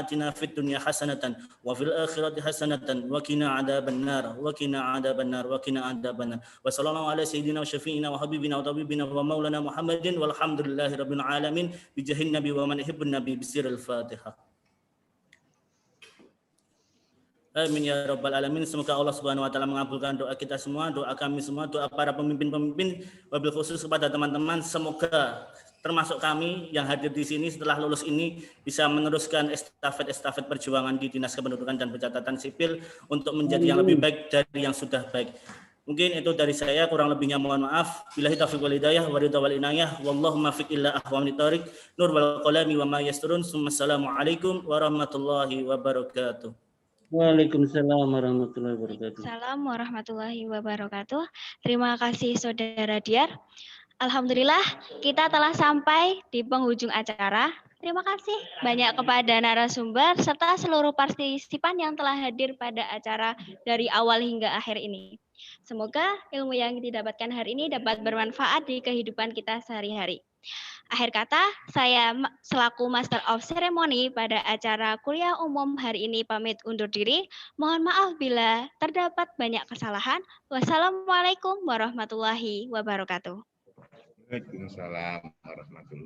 atina fid dunya hasanatan wa fil akhirati hasanatan wa qina adzabannar wa qina adzabannar wa qina adzabannar. Wa sallallahu ala sayyidina wa syafi'ina wa habibina wa tabibina wa maulana Muhammadin walhamdulillahi rabbil alamin bi jahin nabi wa man yuhibbun nabi bisiril Fatihah. Amin ya rabbal alamin. Semoga Allah Subhanahu wa taala mengabulkan doa kita semua, doa kami semua, doa para pemimpin-pemimpin, wabil khusus kepada teman-teman. Semoga termasuk kami yang hadir di sini setelah lulus ini bisa meneruskan estafet perjuangan di Dinas Kependudukan dan Pencatatan Sipil untuk menjadi yang lebih baik dari yang sudah baik. Mungkin itu dari saya, kurang lebihnya mohon maaf. Billahi taufiq wal hidayah wa ridha wal inayah wallahu muwaffiq illa ahwamit thoriq nur wal qalami wa ma yasturun. Assalamualaikum warahmatullahi wabarakatuh. Waalaikumsalam warahmatullahi wabarakatuh. Waalaikumsalam warahmatullahi wabarakatuh. Terima kasih Saudara Diar. Alhamdulillah kita telah sampai di penghujung acara. Terima kasih banyak kepada narasumber serta seluruh partisipan yang telah hadir pada acara dari awal hingga akhir ini. Semoga ilmu yang didapatkan hari ini dapat bermanfaat di kehidupan kita sehari-hari. Akhir kata, saya selaku Master of Ceremony pada acara kuliah umum hari ini pamit undur diri. Mohon maaf bila terdapat banyak kesalahan. Wassalamualaikum warahmatullahi wabarakatuh. Waalaikumsalam warahmatullahi wabarakatuh.